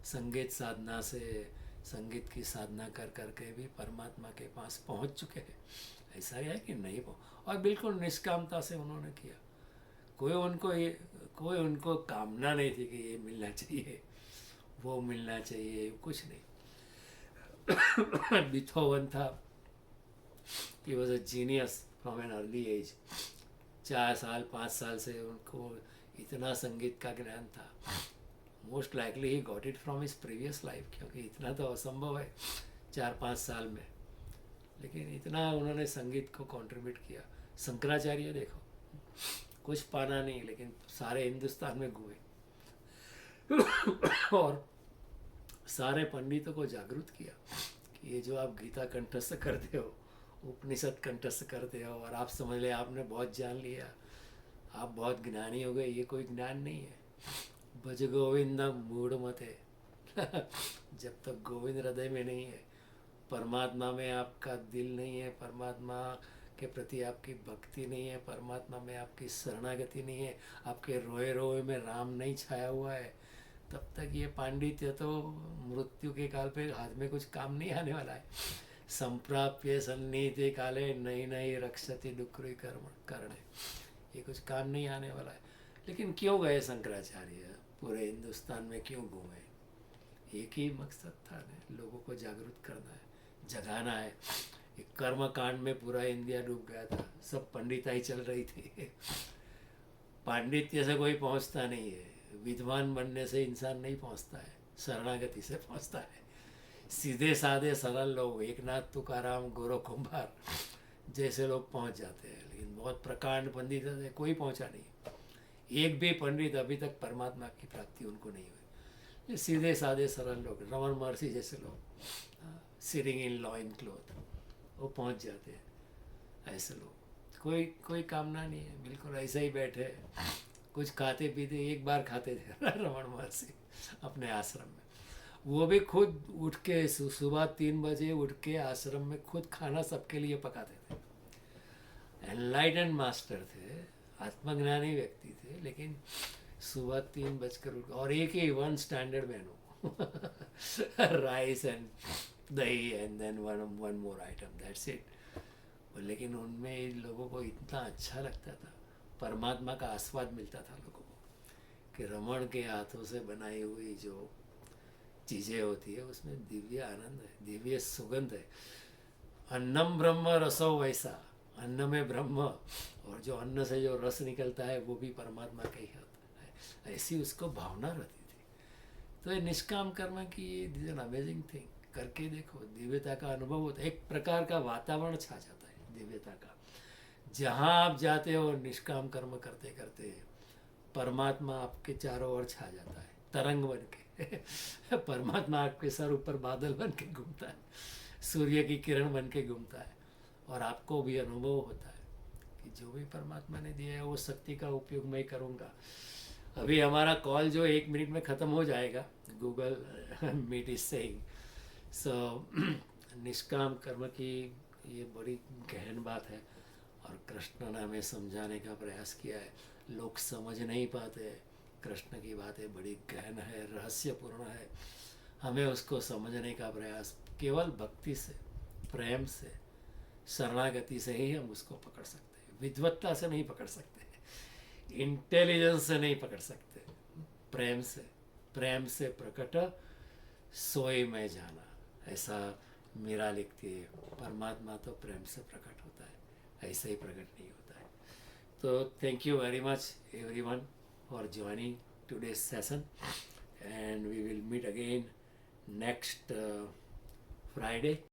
संगीत साधना से, संगीत की साधना कर करके भी परमात्मा के पास पहुंच चुके हैं। ऐसा है कि नहीं और बिल्कुल निष्कामता से उन्होंने किया। कोई उनको कामना नहीं थी कि ये मिलना चाहिए, वो मिलना चाहिए, कुछ नहीं। बीथोवन था, he was a genius from an early age. 4 साल 5 साल से उनको इतना संगीत का ज्ञान था। Most likely he got it from his previous life, क्योंकि इतना तो असंभव है 4-5 साल में, लेकिन इतना उन्होंने संगीत को कंट्रीब्यूट किया। शंकराचार्य देखो, कुछ पाना नहीं, लेकिन सारे हिंदुस्तान में घूमे और सारे पंडितों को जागरूक किया कि ये जो आप गीता कंठस्थ करते हो, उपनिषद कंठस्थ करते हो, और आप समझ ले आपने बहुत जान लिया, आप बहुत ज्ञानी हो गए, ये कोई ज्ञान नहीं है। भज गोविंदम मूढ़ मते जब तक गोविंद हृदय में नहीं है, परमात्मा में आपका दिल नहीं है, परमात्मा के प्रति आपकी भक्ति नहीं है, परमात्मा में आपकी शरणागति नहीं है, आपके रोए रोए में राम नहीं छाया हुआ है, तब तक ये पांडित्य तो मृत्यु के काल पे हाथ में कुछ काम नहीं आने वाला है। संप्राप्य सन्नीति काले नई नई रक्षति डुक्री कर्म करणे, ये कुछ काम नहीं आने वाला है। लेकिन क्यों गए शंकराचार्य, पूरे हिंदुस्तान में क्यों घूमे? एक ही मकसद था ना, लोगों को जागरूक करना है, जगाना है। एक कर्म कांड में पूरा इंडिया डूब गया था, सब पंडिताई चल रही थी। पांडित्य से कोई पहुंचता नहीं है, विद्वान बनने से इंसान नहीं पहुंचता है, शरणागति से पहुंचता है। सीधे साधे सरल लोग, एकनाथ तुकाराम गोरो कुंभार जैसे लोग पहुंच जाते हैं, लेकिन बहुत प्रकांड पंडित है, कोई पहुंचा नहीं। एक भी पंडित अभी तक परमात्मा की प्राप्ति उनको नहीं हुई। ये सीधे साधे सरल लोग, रमन महर्षि जैसे लोग, सिटिंग इन लॉइन क्लॉथ, वो पहुंच जाते हैं। ऐसे लोग कोई कामना नहीं है, बिल्कुल ऐसे ही बैठे, कुछ खाते पीते, एक बार खाते थे रमन महर्षि अपने आश्रम में। वो भी खुद उठ के सुबह 3 बजे उठ के आश्रम में खुद खाना सबके लिए पकाते थे। एनलाइटेंड मास्टर थे, आत्मज्ञानी व्यक्ति थे, लेकिन सुबह 3 बजकर उठ, और एक ही 1 standard menu rice and dahi and then one more item, that's it. लेकिन उनमें लोगों को इतना अच्छा लगता था, परमात्मा का आस्वाद मिलता था लोगों को, कि रमण के हाथों से बनाई हुई जो चीज़ें होती है उसमें दिव्य आनंद है, दिव्य सुगंध है। अन्नम ब्रह्म रसो वैसा, अन्न में ब्रह्म, और जो अन्न से जो रस निकलता है वो भी परमात्मा का ही होता है, ऐसी उसको भावना रहती थी। तो ये निष्काम कर्म की दिस एन अमेजिंग थिंग, करके देखो, दिव्यता का अनुभव होता है, एक प्रकार का वातावरण छा जाता है दिव्यता का। जहाँ आप जाते हो निष्काम कर्म करते करते, परमात्मा आपके चारों ओर छा जाता है, तरंग बन के परमात्मा आपके सर ऊपर बादल बन के घूमता है, सूर्य की किरण बन के घूमता है, और आपको भी अनुभव होता है कि जो भी परमात्मा ने दिया है वो शक्ति का उपयोग मैं करूँगा। अभी हमारा कॉल जो 1 मिनट में ख़त्म हो जाएगा, गूगल मीट इज सेइंग। सो निष्काम कर्म की ये बड़ी गहन बात है, और कृष्ण ने हमें समझाने का प्रयास किया है। लोग समझ नहीं पाते, कृष्ण की बातें बड़ी गहन है, रहस्यपूर्ण है, हमें उसको समझने का प्रयास केवल भक्ति से, प्रेम से, शरणागति से ही हम उसको पकड़ सकते हैं। विद्वत्ता से नहीं पकड़ सकते, इंटेलिजेंस से नहीं पकड़ सकते, प्रेम से प्रकट सोए मैं जाना, ऐसा मीरा लिखती है। परमात्मा तो प्रेम से प्रकट होता है, ऐसे ही प्रकट नहीं होता है। तो thank you very much everyone for joining today's session, and we will meet again next Friday.